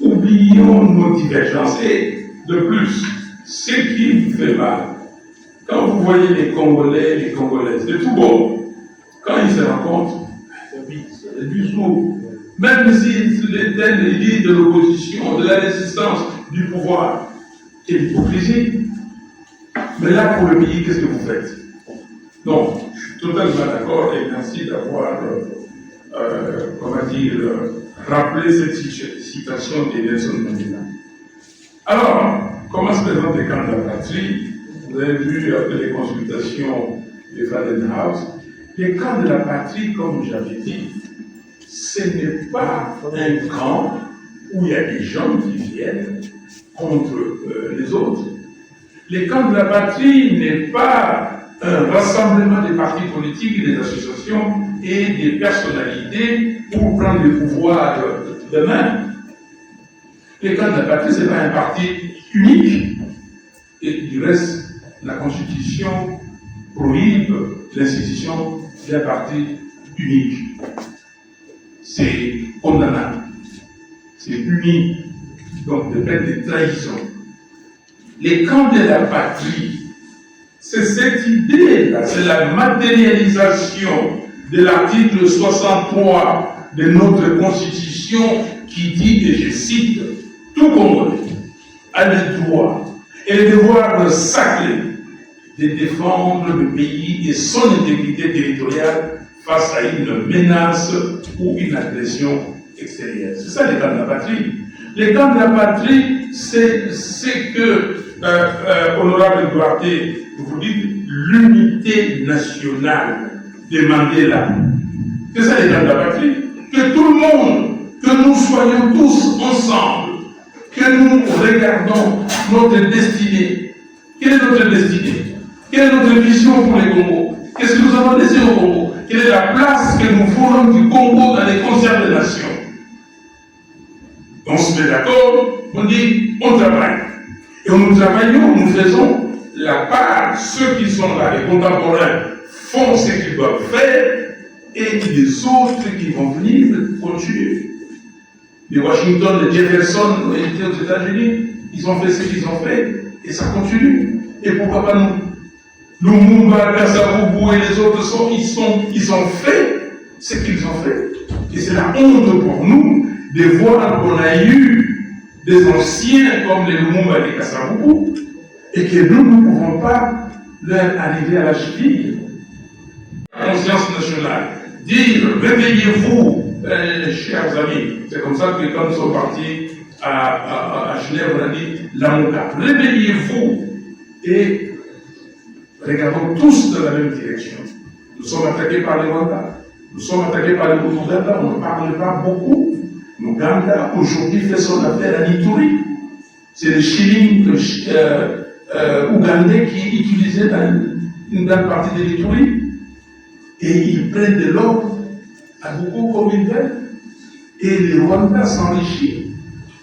Oublions nos divergences. Et de plus, ce qui me fait mal, quand vous voyez les Congolais, les Congolaises, de tout bord, quand ils se rencontrent, c'est du saut. Même s'ils étaient les leaders de l'opposition, de la résistance, du pouvoir, et l'hypocrisie. Mais là, pour le pays, qu'est-ce que vous faites? Donc, je suis totalement d'accord et merci d'avoir, rappelé cette citation de Nelson Mandela. Alors, comment se présente les camps de la patrie? Vous avez vu après les consultations de Freedom House. Les camps de la patrie, comme j'avais dit, ce n'est pas un camp où il y a des gens qui viennent contre les autres. Les camps de la patrie n'est pas un rassemblement des partis politiques et des associations et des personnalités pour prendre le pouvoir demain. Les camps de la patrie, ce n'est pas un parti unique. Et du reste, la Constitution prohibe l'institution d'un parti unique. C'est condamnable. c'est puni. Donc, de peine de trahison. Les camps de la patrie, c'est cette idée-là, c'est la matérialisation de l'article 63 de notre Constitution qui dit, et je cite, « Tout Congolais a le droit et le devoir sacré de défendre le pays et son intégrité territoriale face à une menace ou une agression extérieure. » C'est ça les camps de la patrie. Les camps de la patrie, c'est ce que, honorable Duarte, vous dites, l'unité nationale de Mandela. C'est ça les camps de la patrie. Que tout le monde, que nous soyons tous ensemble, que nous regardons notre destinée. Quelle est notre destinée? Quelle est notre vision pour les Congo? Qu'est-ce que nous avons laissé au Congo? Quelle est la place que nous voulons du Congo dans les concerts des nations? On se met d'accord, on dit, on travaille. Et nous travaillons, nous faisons la part, ceux qui sont là, les contemporains, font ce qu'ils doivent faire, et les autres qui vont venir continuer. Les Washington, les Jefferson, ont été aux États-Unis, ils ont fait ce qu'ils ont fait, et ça continue. Et pourquoi pas nous? Lumumba, Kasavubu et les autres, ils ont fait ce qu'ils ont fait. Et c'est la honte pour nous de voir qu'on a eu des anciens comme les Lumumba et les Kasavubu, et que nous ne pouvons pas leur arriver à la cheville. Conscience nationale, dire réveillez-vous, chers amis. C'est comme ça que quand nous sommes partis à Genève, on a dit Lamuka, réveillez-vous et regardons tous dans la même direction. Nous sommes attaqués par les Rwandais, nous sommes attaqués par les Ouganda, on ne parle pas beaucoup. L'Ouganda aujourd'hui fait son affaire à Ituri. C'est les shillings ougandais qui utilisaient dans une grande partie de l'Ituri. Et ils prennent de l'or à beaucoup comme ils veulent. Et les Rwandais s'enrichissent.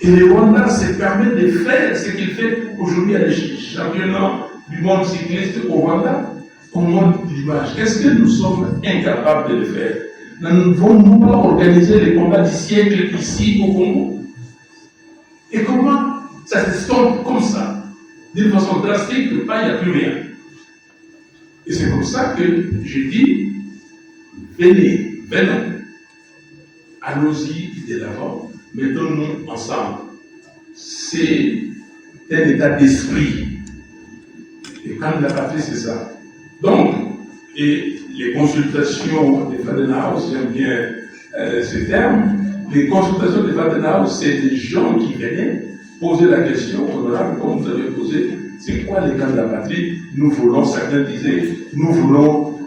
Et les Rwandais se permettent de faire ce qu'ils font aujourd'hui à les championnats du monde cycliste au Rwanda. On montre l'image. Est-ce que nous sommes incapables de le faire? Nous ne pouvons pas organiser les combats du siècle ici au Congo. Et comment ça s'estompe comme ça? D'une façon drastique, il n'y a plus rien. Et c'est comme ça que je dis, venons, allons-y de l'avant, mettons-nous ensemble. C'est un état d'esprit. Et quand la patrie, c'est ça. Donc, et les consultations des Fadenhaus, j'aime bien ce terme, les consultations des Fadenhaus, c'est des gens qui venaient poser la question, honorable, comme vous avez posé, c'est quoi les camps de la patrie? Nous voulons, certains disaient, nous voulons,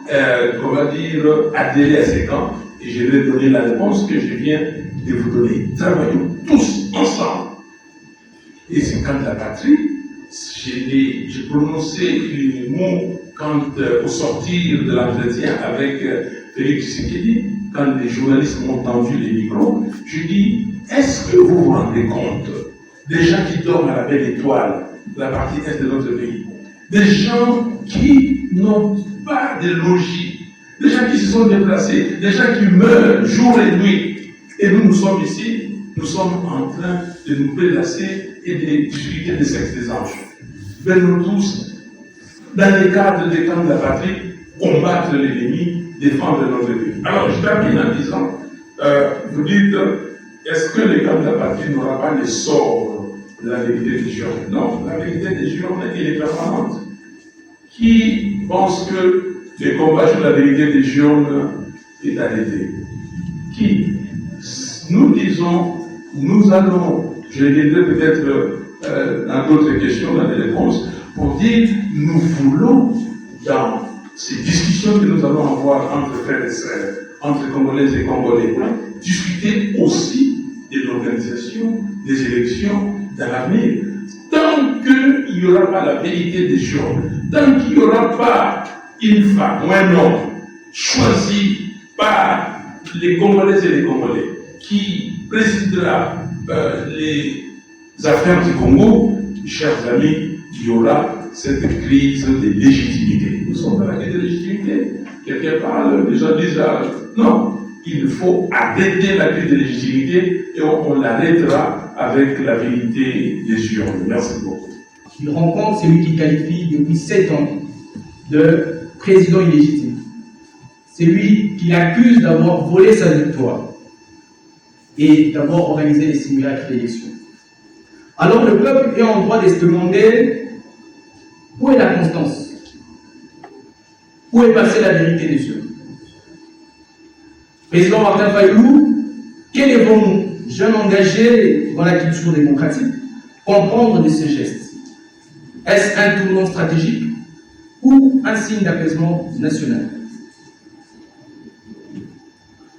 comment dire, adhérer à ces camps, et je vais donner la réponse que je viens de vous donner. Travaillons tous ensemble. Et ces camps de la patrie, j'ai prononcé les mots quand, au sortir de l'entretien avec Félix Tshisekedi, quand les journalistes m'ont tendu les micros, je dis, est-ce que vous vous rendez compte des gens qui dorment à la belle étoile, la partie est de notre pays, des gens qui n'ont pas de logis, des gens qui se sont déplacés, des gens qui meurent jour et nuit, et nous sommes ici, nous sommes en train de nous prélasser et de discuter des sexes des anges. Venons tous, dans le cadre des camps de la patrie, combattre l'ennemi, défendre notre pays. Alors, je termine en disant, vous dites, est-ce que les camps de la patrie n'auront pas les sorts de la vérité des journées? Non, la vérité des journées, elle est permanente. Qui pense que le combat sur la vérité des journées est arrêté? Qui? Nous disons, nous allons, je viendrai peut-être dans d'autres questions, dans des réponses, pour dire, nous voulons, dans ces discussions que nous allons avoir entre frères et sœurs, entre Congolaises et Congolais, discuter aussi de l'organisation des élections dans l'avenir. Tant qu'il n'y aura pas la vérité des choses, tant qu'il n'y aura pas une femme ou un homme choisi par les Congolaises et les Congolais qui présidera les affaires du Congo, chers amis, il y aura cette crise de légitimité. Nous sommes dans la crise de légitimité. Quelqu'un parle, les gens disent, non, il faut arrêter la crise de légitimité et on l'arrêtera avec la vérité des urnes. Merci beaucoup. Il rencontre celui qu'il qualifie depuis 7 ans de président illégitime. C'est lui qui l'accuse d'avoir volé sa victoire et d'avoir organisé les simulacres d'élection. Alors le peuple est en droit de se demander où est la constance? Où est passée la vérité des yeux? Président Martin Fayulu, qu'allez-vous, jeunes engagés dans la culture démocratique, comprendre de ce geste? Est-ce un tournant stratégique ou un signe d'apaisement national?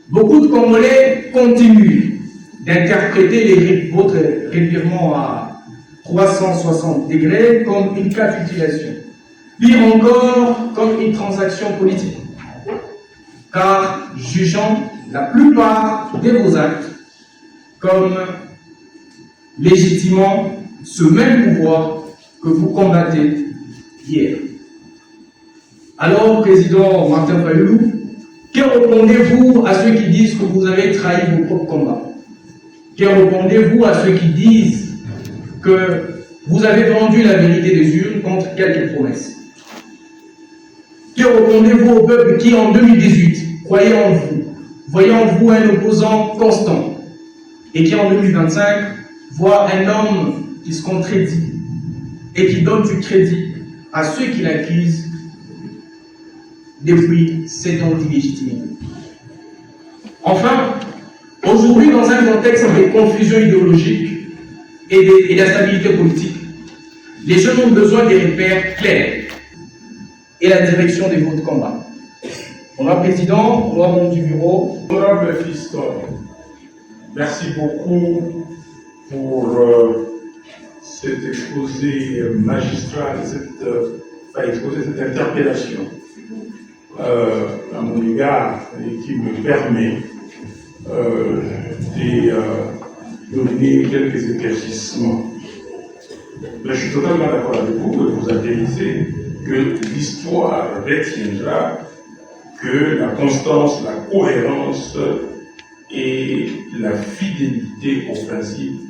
Beaucoup de Congolais continuent d'interpréter votre revirement à 360 degrés comme une capitulation, pire encore comme une transaction politique, car jugeant la plupart de vos actes comme légitimant ce même pouvoir que vous combattez hier. Alors, Président Martin Fayulu, que répondez-vous à ceux qui disent que vous avez trahi vos propres combats? Que répondez-vous à ceux qui disent que vous avez vendu la vérité des urnes contre quelques promesses? Que répondez-vous au peuple qui, en 2018, croyait en vous, voyait en vous un opposant constant, et qui, en 2025, voit un homme qui se contredit et qui donne du crédit à ceux qui l'accusent depuis 7 ans d'illégitimité? Enfin, aujourd'hui, dans un contexte de confusion idéologique et d'instabilité politique, les jeunes ont besoin des repères clairs et la direction de votre combat. Honorable Président, honorable du bureau. Honorable Fiston, merci beaucoup pour cet exposé magistral, cette interpellation à mon égard et qui me permet de donner quelques éclaircissements. Mais je suis totalement d'accord avec vous que vous atterrissez que l'histoire retiendra que la constance, la cohérence et la fidélité aux principes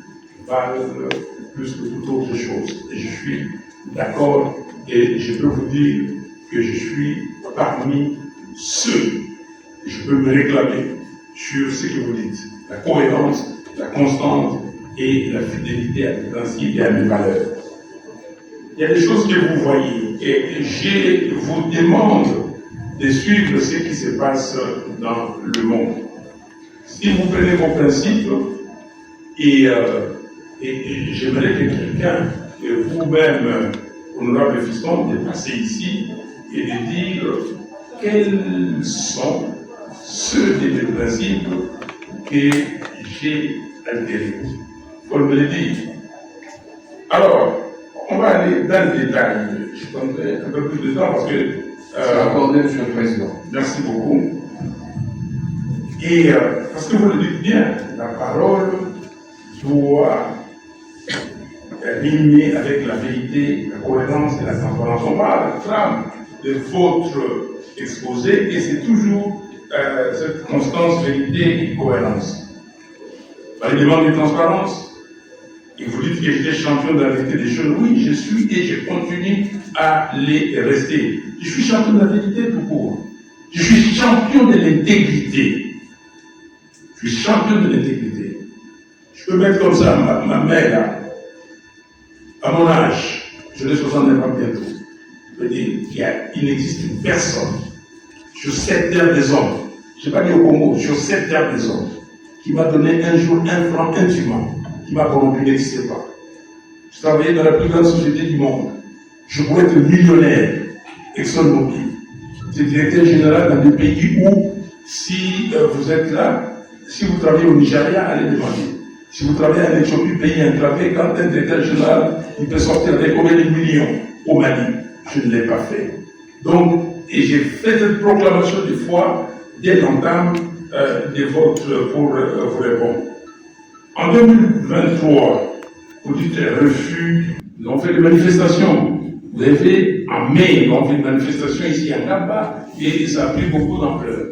valent plus que toute autre chose. Et je suis d'accord et je peux vous dire que je suis parmi ceux, je peux me réclamer sur ce que vous dites, la cohérence, la constance et la fidélité à mes principes et à mes valeurs. Il y a des choses que vous voyez et je vous demande de suivre ce qui se passe dans le monde. Si vous prenez vos principes et j'aimerais que quelqu'un, vous-même, honorable Fiston, de passer ici et de dire quels sont ceux de mes principes que j'ai altérés. Il faut me le dire. Alors, on va aller dans le détail. Je prendrai un peu plus de temps parce que... C'est accordé, Monsieur le Président. Merci beaucoup. Et parce que vous le dites bien, la parole doit rimer avec la vérité, la cohérence et la transparence. On parle de trame de votre exposé et c'est toujours cette constance, vérité et cohérence. Il demande de transparence. Et vous dites que j'étais champion de la vérité des choses. Oui, je suis et je continue à les rester. Je suis champion de la vérité tout court. Je suis champion de l'intégrité. Je suis champion de l'intégrité. Je peux mettre comme ça ma main là. À mon âge, je l'ai 69 ans bientôt. Je peux dire qu'il n'existe personne sur cette terre des hommes, je n'ai pas dit au Congo, sur cette terre des hommes, qui m'a donné un jour un franc intimement, qui m'a corrompu, n'existait pas. Je travaillais dans la plus grande société du monde. Je pourrais être millionnaire, ExxonMobil. C'est directeur général dans des pays où, si vous êtes là, si vous travaillez au Nigeria, allez demander. Si vous travaillez en Éthiopie, pays enclavé, quand un directeur général, il peut sortir avec combien de millions au Mali? Je ne l'ai pas fait. Donc, et j'ai fait cette proclamation de foi dès l'entame de votre pour vous répondre. En 2023, vous dites refus, nous avons fait des manifestations. Vous avez fait en mai, nous avons fait une manifestation ici à Kaba et ça a pris beaucoup d'ampleur.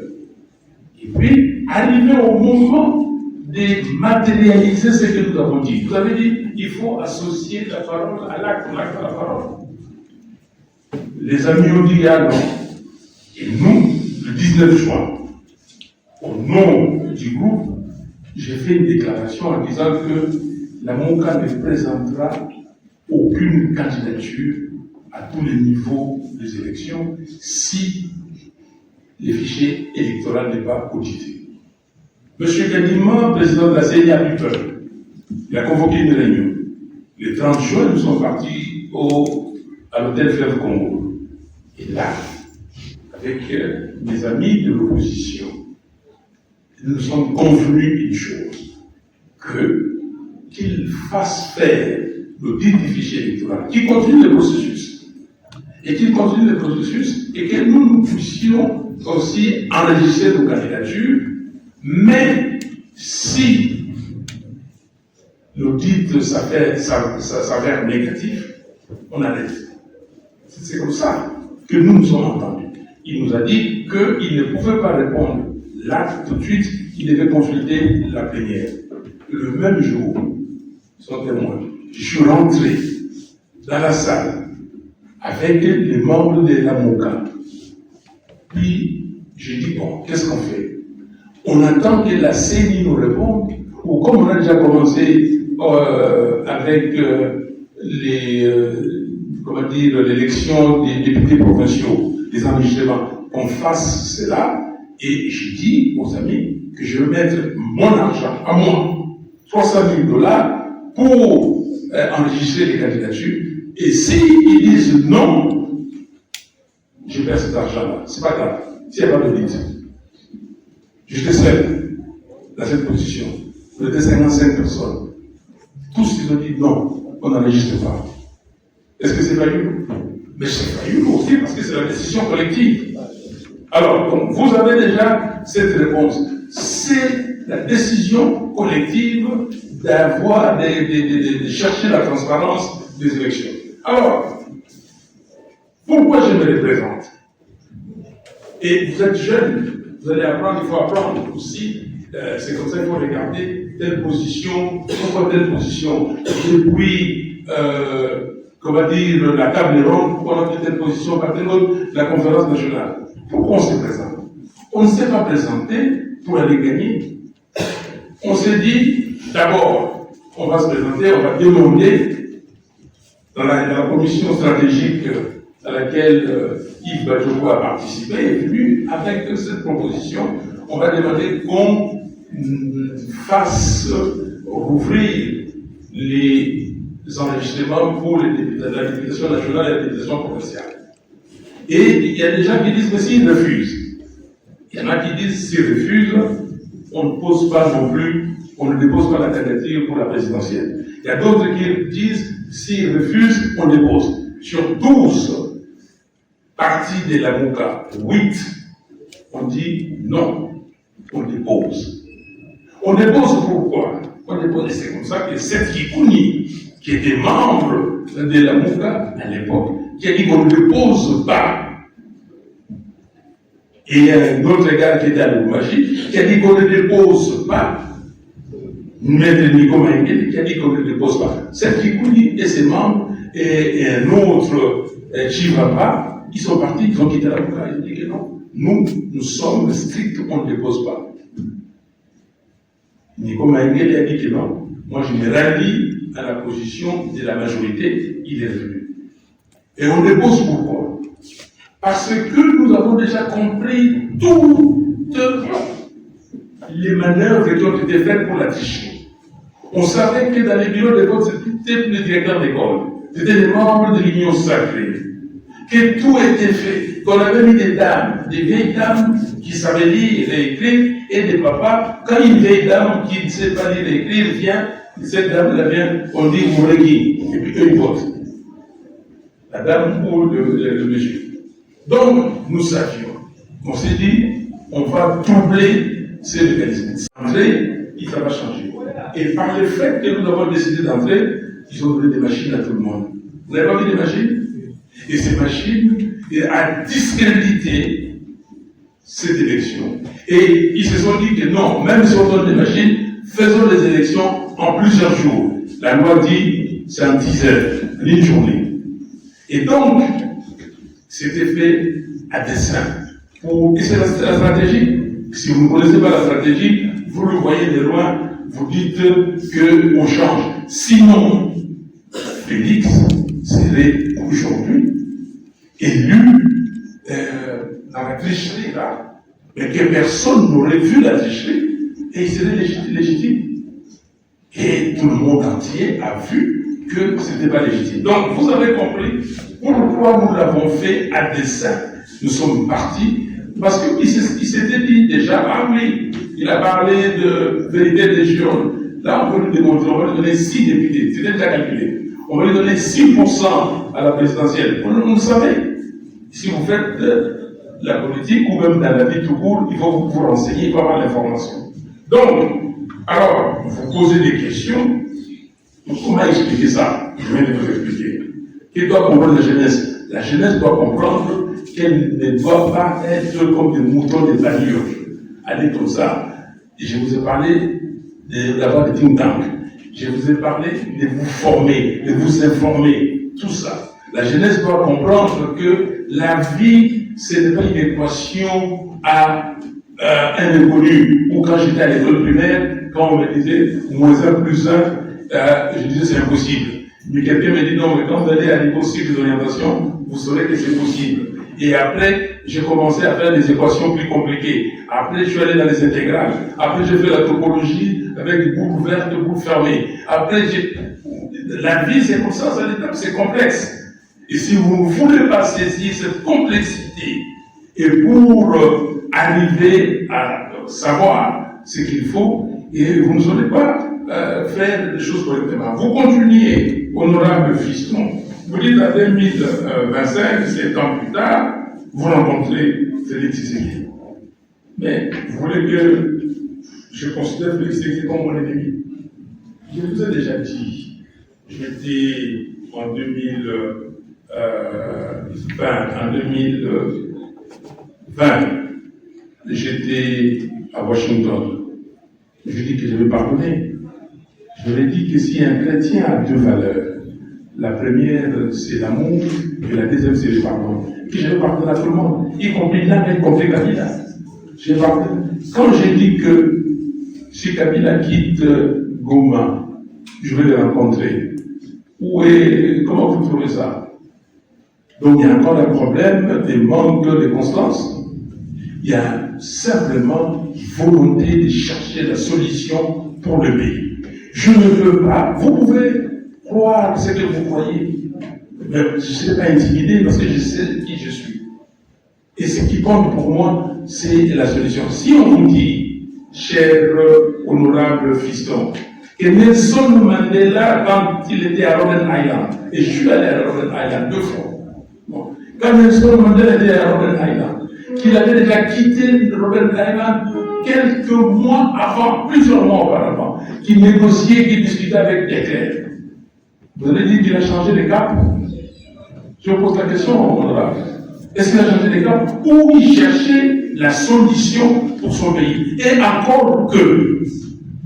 Et puis, arrivé au moment de matérialiser ce que nous avons dit. Vous avez dit, il faut associer la parole à l'acte, l'acte à la parole. Les amis ont dit, ah non. Et nous, le 19 juin, au nom du groupe, j'ai fait une déclaration en disant que la MOCA ne présentera aucune candidature à tous les niveaux des élections si le fichier électoral n'est pas audité. M. Kadima, président de la CNI, a eu peur. Il a convoqué une réunion. Le 30 juin, nous sommes partis à l'hôtel Fleuve Congo. Et là, avec mes amis de l'opposition, nous sommes convenus une chose, qu'ils fassent faire l'audit du fichier électoral, qu'ils continuent le processus, et qu'ils continuent le processus, et que nous puissions aussi enregistrer nos candidatures, mais si l'audit s'avère négatif, on arrête. C'est comme ça que nous nous sommes entendus. Il nous a dit qu'il ne pouvait pas répondre là tout de suite, il devait consulter la plénière. Le même jour, sont témoins, je suis rentré dans la salle avec les membres de la MOCA. Puis, j'ai dit, bon, qu'est-ce qu'on fait? On attend que la CENI nous réponde, ou comme on a déjà commencé avec l'élection des députés provinciaux, les enregistrements, qu'on fasse cela. Et j'ai dit aux amis que je vais mettre mon argent à moi, $300 000, pour enregistrer les candidatures. Et s'ils disent non, je perds cet argent-là. C'est pas grave. S'il n'y a pas de vide. J'étais seul dans cette position. On était 55 personnes. Tous ils ont dit non, on n'enregistre pas. Est-ce que c'est Fayoulou? Mais c'est Fayoulou aussi parce que c'est la décision collective. Alors, donc, vous avez déjà cette réponse. C'est la décision collective d'avoir, de chercher la transparence des élections. Alors, pourquoi je me représente? Et vous êtes jeune, vous allez apprendre, il faut apprendre aussi. C'est comme ça qu'il faut regarder telle position, pourquoi telle position. Depuis, comment dire, la table ronde, pourquoi on a pris telle position, par telle autre, la conférence nationale. Pourquoi on se présente? On ne s'est pas présenté pour aller gagner. On s'est dit, d'abord, on va se présenter, on va demander dans la commission stratégique à laquelle Yves Badjogo a participé, est venu avec cette proposition. On va demander qu'on fasse rouvrir les enregistrements pour la députation nationale et la députation provinciale. Et il y a des gens qui disent, mais s'ils refusent, il y en a qui disent, s'ils refusent, on ne pose pas non plus, on ne dépose pas la candidature pour la présidentielle. Il y a d'autres qui disent, s'ils refusent, on dépose. Sur 12 parties de la MOCA, 8, on dit non, on dépose. On dépose pourquoi? On dépose, c'est comme ça que Seth Kikouni, qui était membre de la MOCA à l'époque, qui a dit qu'on ne dépose pas. Et il y a un autre gars qui était à l'Oumagie, qui a dit qu'on ne dépose pas. Maître Nico Maïngeli, qui a dit qu'on ne dépose pas. Seth Kikouni et ses membres, et un autre, Chivapa, ils sont partis, ils ont quitté la MOCA, ils ont dit que non. Nous sommes stricts, on ne dépose pas. Nico Maïngeli a dit que non. Moi, je me rallie à la position de la majorité, il est venu. Et on dépose pourquoi? Parce que nous avons déjà compris toutes les manœuvres qui ont été faites pour la tricherie. On savait que dans les bureaux de vote, c'était les directeurs d'école, c'était les membres de l'Union sacrée, que tout était fait, qu'on avait mis des dames, des vieilles dames qui savaient lire et écrire, et des papas, quand une vieille dame qui ne sait pas lire et écrire vient, cette dame-là vient, on dit Mourégui, et puis eux ils votent. La dame ou le monsieur. Donc, nous savions. On s'est dit, on va troubler ces mécanismes. Entrer, ça va changer. Et par le fait que nous avons décidé d'entrer, ils ont donné des machines à tout le monde. Vous n'avez pas vu des machines? Et ces machines ont discrédité cette élection. Et ils se sont dit que non, même si on donne des machines, faisons les élections en plusieurs jours. La loi dit c'est en 10 heures, une journée. Et donc, c'était fait à dessein. Et c'est la stratégie. Si vous ne connaissez pas la stratégie, vous le voyez de loin, vous dites qu'on change. Sinon, Félix serait aujourd'hui élu dans la tricherie là, mais que personne n'aurait vu la tricherie, et il serait légitime. Et tout le monde entier a vu que ce n'était pas légitime. Donc, vous avez compris pourquoi nous l'avons fait à dessein. Nous sommes partis, parce qu'il s'était dit déjà, ah oui, il a parlé de vérité des jurons. Là, on peut lui démontrer, on va lui donner 6 députés, c'était déjà calculé. On va lui donner 6% à la présidentielle. On le savait. Si vous faites la politique ou même dans la vie tout court, il faut vous renseigner, il faut avoir l'information. Donc, alors, vous posez des questions. Comment expliquer ça? Je viens de vous expliquer. Qui doit comprendre la jeunesse? La jeunesse doit comprendre qu'elle ne doit pas être comme des moutons des allures. Allez comme ça. Et je vous ai parlé d'avoir des think tanks. Je vous ai parlé de vous former, de vous informer, tout ça. La jeunesse doit comprendre que la vie, ce n'est pas une équation à un inconnu. Ou quand j'étais à l'école primaire, quand on me disait -1 plus 1, je disais c'est impossible. Mais quelqu'un me dit non, mais quand vous allez à niveau cycle d'orientation, vous saurez que c'est possible. Et après, j'ai commencé à faire des équations plus compliquées. Après, je suis allé dans les intégrales. Après, j'ai fait la topologie avec des boucles ouvertes, des boucles fermées. Après, la vie, c'est comme ça, c'est complexe. Et si vous ne voulez pas saisir cette complexité, et pour arriver à savoir ce qu'il faut, et vous ne saurez pas faire les choses correctement. Vous continuez, honorable fiston. Vous dites à 2025, 7 ans plus tard, vous rencontrez Félix Tshisekedi. Mais vous voulez que je considère Félix Tshisekedi comme mon ennemi? Je vous ai déjà dit, j'étais en 2020, j'étais à Washington. Je dis que je vais pardonner. Je lui ai dit que si un chrétien a 2 valeurs, la première c'est l'amour et la deuxième c'est le pardon. Que je vais pardonner à tout le monde, y compris l'un, y compris Kabila. Quand j'ai dit que si Kabila quitte Goma, je vais le rencontrer. Comment vous trouvez ça? Donc il y a encore un problème de manque de constance. Il y a simplement volonté de chercher la solution pour le pays. Je ne veux pas, vous pouvez croire ce que vous croyez, mais je ne serai pas intimidé parce que je sais qui je suis. Et ce qui compte pour moi, c'est la solution. Si on vous dit, cher honorable fiston, que Nelson Mandela, quand il était à Robben Island, et je suis allé à Robben Island 2 fois, bon, quand Nelson Mandela était à Robben Island, qu'il avait déjà quitté Robben Island quelques mois avant, plusieurs mois auparavant, qu'il négociait, qu'il discutait avec des clercs. Vous avez dit qu'il a changé de cap? Je vous pose la question, honorable. Est-ce qu'il a changé de cap? Ou il cherchait la solution pour son pays? Et encore que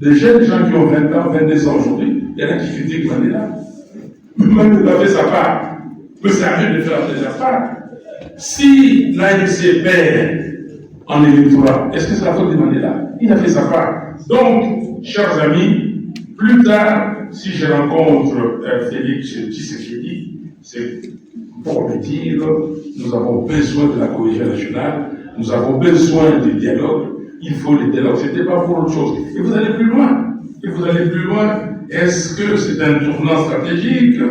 les jeunes gens qui ont 20 ans, 22 ans aujourd'hui, il y en a qui critiquent Mandela. Même il a fait sa part. Mais c'est à lui de faire sa part. Si l'ANC perd en électorat, est-ce que c'est la faute de Mandela? Il a fait sa part. Donc, chers amis, plus tard, si je rencontre Félix Tshisekedi, c'est pour me dire, nous avons besoin de la cohésion nationale, nous avons besoin du dialogue, il faut le dialogue, ce n'était pas pour autre chose. Et vous allez plus loin. Est-ce que c'est un tournant stratégique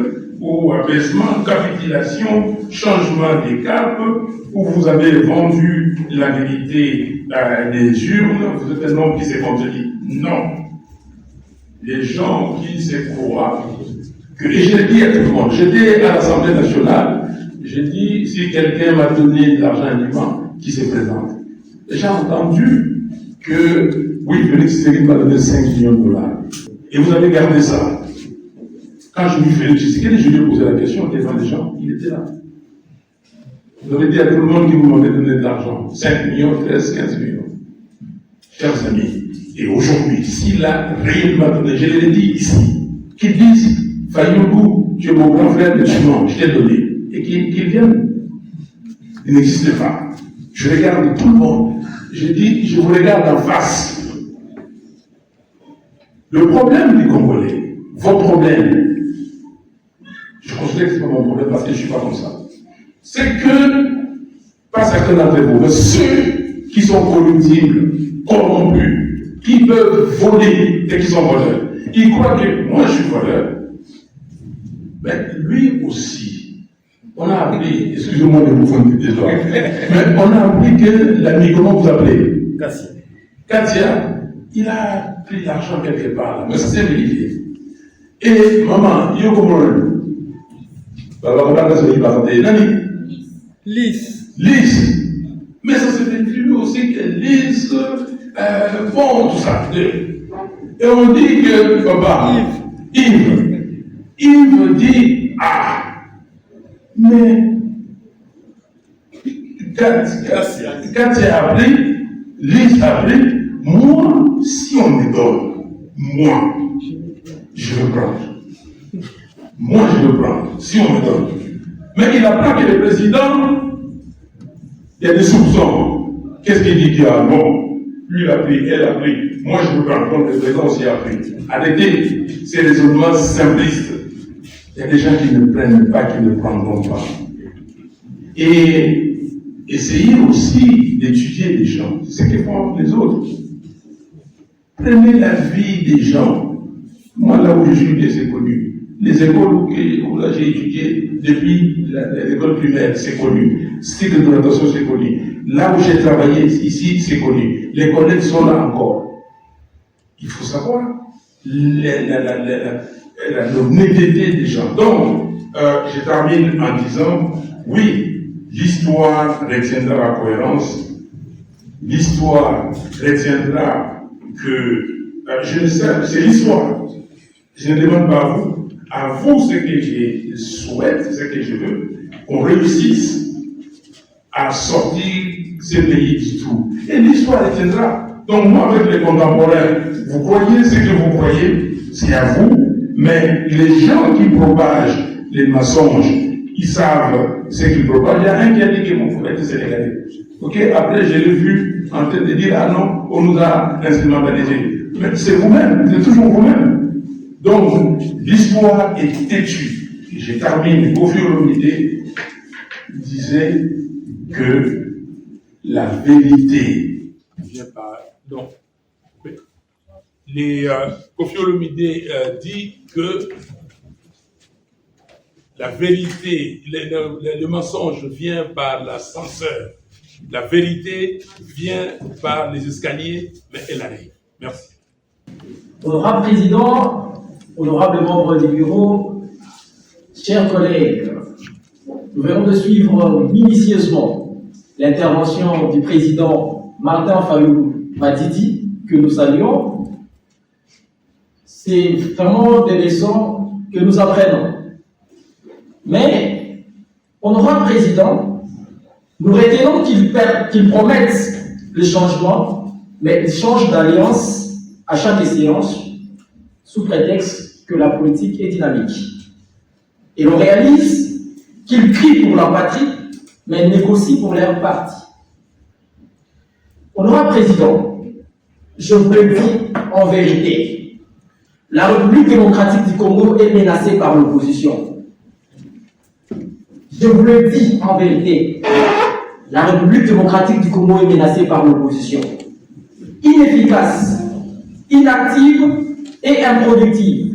ou apaisement, capitulation, changement des caps, où vous avez vendu la vérité des urnes, vous êtes un homme qui s'est contredit? Non. Les gens qui se croient, et je l'ai dit à tout le monde, j'étais à l'Assemblée nationale, j'ai dit, si quelqu'un m'a donné de l'argent indûment, qui se présente. J'ai entendu que, oui, Félix Tshisekedi m'a donné 5 millions de dollars. Et vous avez gardé ça. Quand je lui ai fait Tshisekedi, je lui ai posé la question devant les gens, il était là. Vous avez dit à tout le monde qui vous demandait de donner de l'argent, 5 millions, 13, 15 millions. Chers amis, et aujourd'hui, s'il a réellement donné, je l'ai dit ici, qu'ils disent, Fayoulou, tu es mon grand frère musulman, je t'ai donné, et qu'ils viennent. Il n'existe pas. Je regarde tout le monde. Je dis, je vous regarde en face. Le problème des Congolais, votre problème, je considère que ce n'est pas mon problème parce que je ne suis pas comme ça, c'est que, pas certains d'entre vous, mais ceux qui sont corruptibles, corrompus, qui peuvent voler et qui sont voleurs, ils croient que moi je suis voleur, mais lui aussi, on a appris, excusez-moi de vous faire des gens, mais on a appris que l'ami, comment vous appelez Katia, il a pris l'argent quelque part, mais c'est vérifié. Et maman, il y a comment Lise. Mais ça se fait plus aussi que Lise, bon, tout ça. Et on dit que, papa, Yves dit, mais Katia a appelé, Lise a appelé, moi, si on me donne, moi, je veux prendre. Moi, je veux prendre, si on me donne. Mais il apprend que le président, il y a des soupçons. Qu'est-ce qu'il dit qu'il a? Bon, lui il a pris, elle a pris. Moi, je veux prendre, donc le président aussi a pris. Arrêtez ces raisonnements simplistes. Il y a des gens qui ne prennent pas, qui ne prendront pas. Et essayez aussi d'étudier les gens, c'est ce que font les autres. Prenez la vie des gens. Moi, là où je suis, c'est connu. Les écoles où j'ai étudié depuis l'école primaire, c'est connu. Cycle de notation, c'est connu. Là où j'ai travaillé, ici, c'est connu. Les collègues sont là encore. Il faut savoir l'honnêteté des gens. Donc, je termine en disant, oui, l'histoire retiendra la cohérence. L'histoire retiendra que, je ne sais, c'est l'histoire. Je ne demande pas à vous. À vous, ce que je souhaite, ce que je veux, qu'on réussisse à sortir ce pays du trou. Et l'histoire retiendra. Donc moi, avec les contemporains, vous croyez ce que vous croyez, c'est à vous, mais les gens qui propagent les mensonges, ils savent ce qu'ils propagent. Il y a un qui a dit que mon frère était sénégalais. Ok, après je l'ai vu en train de dire, ah non, on nous a instrumentalisé. Mais c'est vous-même, c'est toujours vous-même. Donc, l'histoire est têtue. Je termine. Kofi Olomide disait que la vérité vient par. Donc, Kofi Olomide dit que la vérité, le mensonge vient par l'ascenseur. La vérité vient par les escaliers, mais elle arrive. Merci. Honorable Président, honorables membres du bureau, chers collègues, nous venons de suivre minutieusement l'intervention du président Martin Fayoulou Madidi, que nous saluons. C'est vraiment des leçons que nous apprenons. Mais, honorable président, nous retenons qu'il promette le changement, mais il change d'alliance à chaque séance, sous prétexte que la politique est dynamique. Et l'on réalise qu'ils crient pour la patrie, mais négocient pour leur parti. Honorable Président, je vous le dis en vérité, la République démocratique du Congo est menacée par l'opposition. Je vous le dis en vérité, la République démocratique du Congo est menacée par l'opposition. Inefficace, inactive et improductive.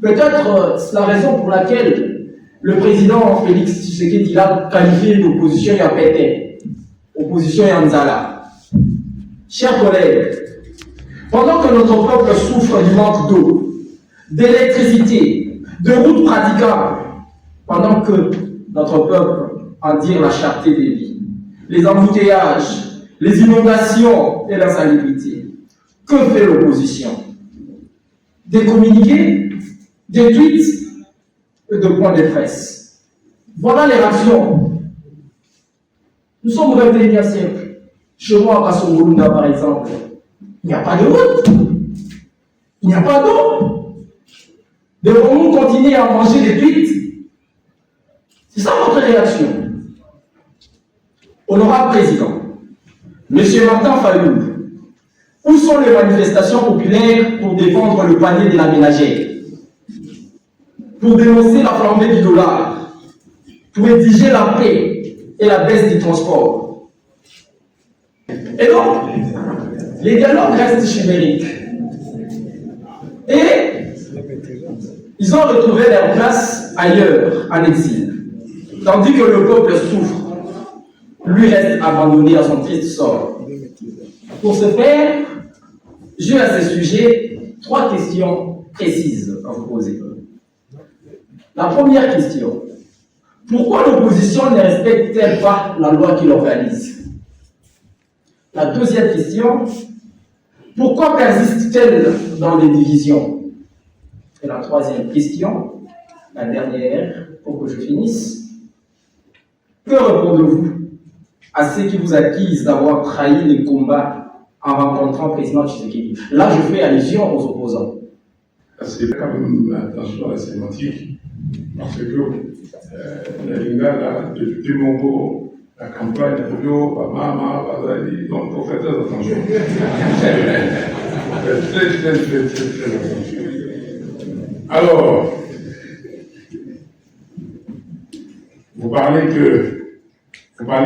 Peut-être c'est la raison pour laquelle le président Félix Tshisekedi a qualifié l'opposition Yapete, opposition Yanzala. Chers collègues, pendant que notre peuple souffre du manque d'eau, d'électricité, de routes praticables, pendant que notre peuple endure la cherté des vies, les embouteillages, les inondations et l'insalubrité, que fait l'opposition? Des communiqués, des tweets et de points de presse. Voilà les réactions Nous sommes au 21e siècle. Chez moi, à Kassongolunda, par exemple, il n'y a pas de route. Il n'y a pas d'eau. Devons-nous continuer à manger des huîtres? C'est ça votre réaction. Honorable Président, Monsieur Martin Fayoulou, où sont les manifestations populaires pour défendre le panier de la ménagère, pour dénoncer la flambée du dollar, pour exiger la paix et la baisse du transport? Et donc, les dialogues restent chimériques. Et ils ont retrouvé leur place ailleurs, en exil. Tandis que le peuple souffre, lui reste abandonné à son triste sort. Pour ce faire, j'ai à ce sujet 3 questions précises à vous poser. La première question, pourquoi l'opposition ne respecte-t-elle pas la loi qui l'organise? La deuxième question, pourquoi persiste-t-elle dans les divisions? Et la troisième question, la dernière, pour que je finisse, que répondez-vous à ceux qui vous accusent d'avoir trahi les combats en rencontrant le président Tshisekedi? Là, je fais allusion aux opposants. C'est quand même attention à la sémantique, parce que la Linga, là, depuis Mongo, la campagne, donc il faut faire très attention. Très attention. Alors, vous parlez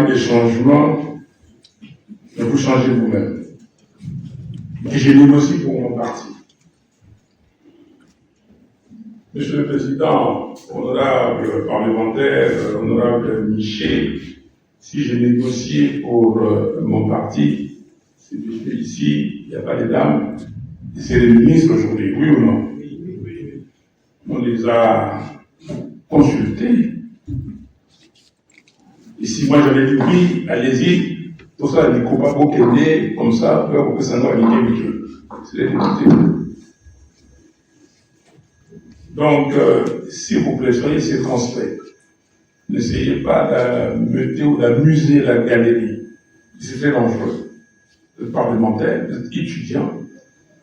des changements, mais vous changez vous-même. Et j'ai négocié pour mon parti. Monsieur le Président, honorable parlementaire, honorable Miché, si j'ai négocié pour mon parti, c'est parce qu'ici, il n'y a pas de dames, c'est les ministres aujourd'hui, oui ou non? On les a consultés. Et si moi j'avais dit oui, allez-y, tout ça, les copains qui est comme ça, pour que ça soit nickel. C'est les députés. Donc, s'il vous plaît, soyez circonspect. N'essayez pas d'ameuter ou d'amuser la galerie. C'est très dangereux. Vous êtes parlementaire, vous êtes étudiant,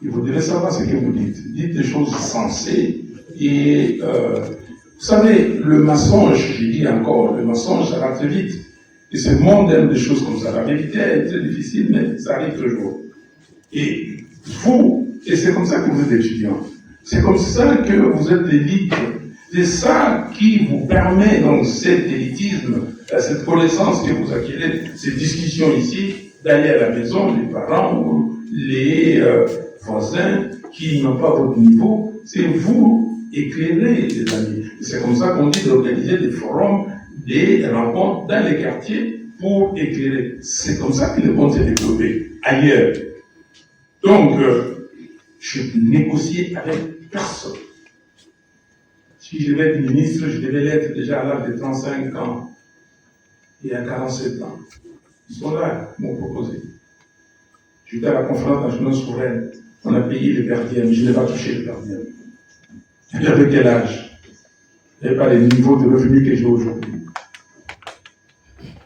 et vous devez savoir ce que vous dites. Dites des choses sensées. Et vous savez, le mensonge, j'ai dit encore, le mensonge, ça va très vite. Et ce monde aime des choses comme ça. La vérité est très difficile, mais ça arrive toujours. Et vous, et c'est comme ça que vous êtes étudiant. C'est comme ça que vous êtes élite. C'est ça qui vous permet, dans cet élitisme, cette connaissance que vous acquérez, ces discussions ici, d'aller à la maison, les parents ou les voisins qui n'ont pas votre niveau. C'est vous éclairer les amis. C'est comme ça qu'on dit d'organiser des forums, des rencontres dans les quartiers pour éclairer. C'est comme ça que le monde s'est développé ailleurs. Donc, je négociais avec personne. Si je devais être ministre, je devais l'être déjà à l'âge de 35 ans et à 47 ans. Ils sont là, ils m'ont proposé. J'étais à la conférence nationale souveraine. On a payé les gardiens, je n'ai pas touché les gardiens. J'avais quel âge? Je n'avais pas les niveaux de revenus que j'ai aujourd'hui.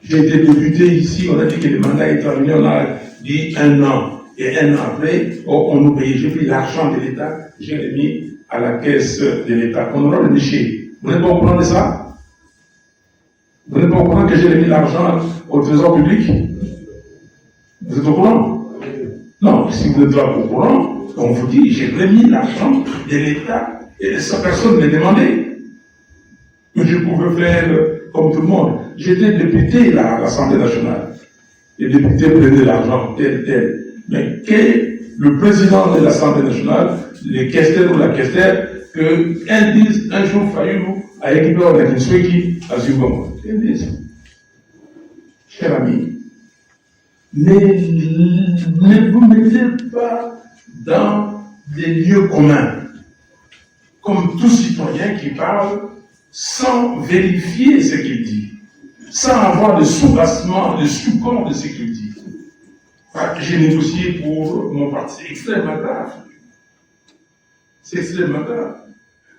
J'ai été député ici, on a dit que le mandat est terminé, on a dit 1 an. Et 1 an après, on nous payait. J'ai pris l'argent de l'État, j'ai remis à la caisse de l'État. On aura le déchet. Vous n'êtes pas au courant de ça? Vous n'êtes pas au courant que j'ai remis l'argent au trésor public? Vous êtes au courant? Non, si vous n'êtes pas au courant, on vous dit, j'ai remis l'argent de l'État et ça personne ne me demandait. Je pouvais faire comme tout le monde. J'étais député là, à l'Assemblée nationale. Les députés prenaient l'argent tel. Mais que le président de l'Assemblée nationale, les questeurs ou la questeur, qu'un disent un jour Fayoulou a équipé avec une Sweki à Zubon. Qu'un disent, cher ami, ne vous mettez pas dans des lieux communs, comme tout citoyen qui parle sans vérifier ce qu'il dit, sans avoir de sous-bassement, de sous-compte de ce qu'il dit. J'ai négocié pour mon parti. C'est extrêmement grave. C'est extrêmement grave.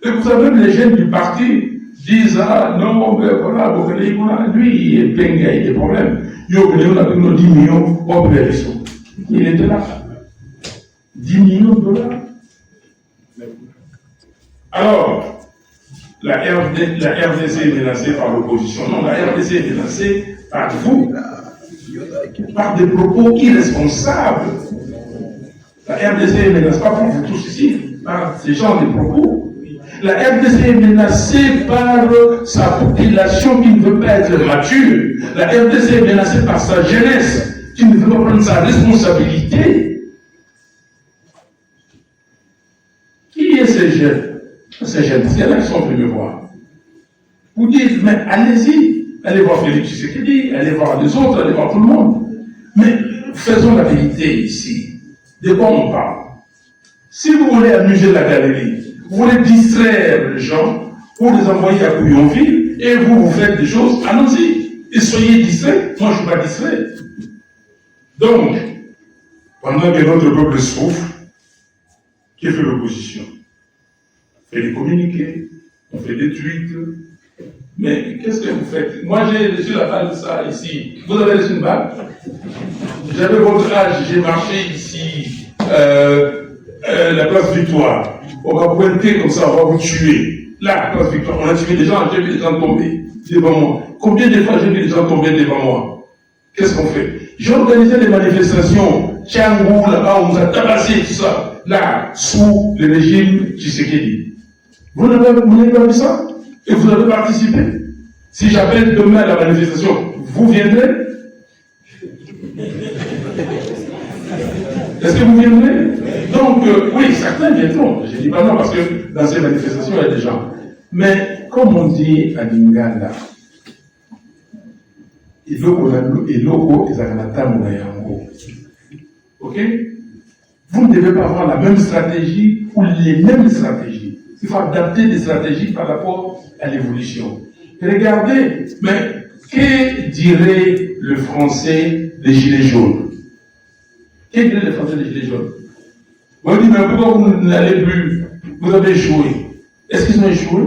Et vous savez, les jeunes du parti disent ah non, mais voilà, lui, il y a des problèmes. Il a 10 millions hors d'élection. Il était là. 10 millions de dollars. Alors, la RDC est menacée par l'opposition. Non, la RDC est menacée par vous, par des propos irresponsables. La RDC est menacée pas par vous tous ici, par ces genres de propos. La RDC est menacée par sa population qui ne veut pas être mature. La RDC est menacée par sa jeunesse qui ne veut pas prendre sa responsabilité. Qui est ces jeunes? Ces jeunes, c'est là qu'ils sont venus me voir. Vous dites, mais allez-y, allez voir Félix Tshisekedi, allez voir les autres, allez voir tout le monde. Mais faisons la vérité ici. De quoi on parle? Si vous voulez amuser la galerie, vous voulez distraire les gens, vous les envoyez à Couillonville et vous faites des choses, allons-y. Et soyez distraits. Moi, je ne suis pas distrait. Donc, pendant que notre peuple souffre, qui fait l'opposition? On fait des communiqués, on fait des tweets. Mais qu'est-ce que vous faites? Moi, j'ai reçu la balle de ça ici. Vous avez reçu une balle? J'avais votre âge, j'ai marché ici, la place Victoire. On va pointer comme ça, on va vous tuer. Là, place Victoire, on a tué des gens, j'ai vu des gens tomber devant moi. Combien de fois j'ai vu des gens tomber devant moi? Qu'est-ce qu'on fait? J'ai organisé des manifestations, Tchangou, là-bas, on nous a tabassé, tout ça, là, sous le régime Tshisekedi. Vous n'avez pas vu ça? Et vous avez participé? Si j'appelle demain la manifestation, vous viendrez? Est-ce que vous viendrez? Donc, oui, certains viendront. Je ne dis pas non, parce que dans ces manifestations, il y a des gens. Mais, comme on dit à Lingala, ok? Vous ne devez pas avoir la même stratégie ou les mêmes stratégies. Il faut adapter des stratégies par rapport à l'évolution. Regardez, mais que dirait le Français des Gilets jaunes? Que dirait le Français des Gilets jaunes? Vous dites, mais pourquoi vous n'allez plus? Vous avez échoué. Est-ce qu'ils ont échoué?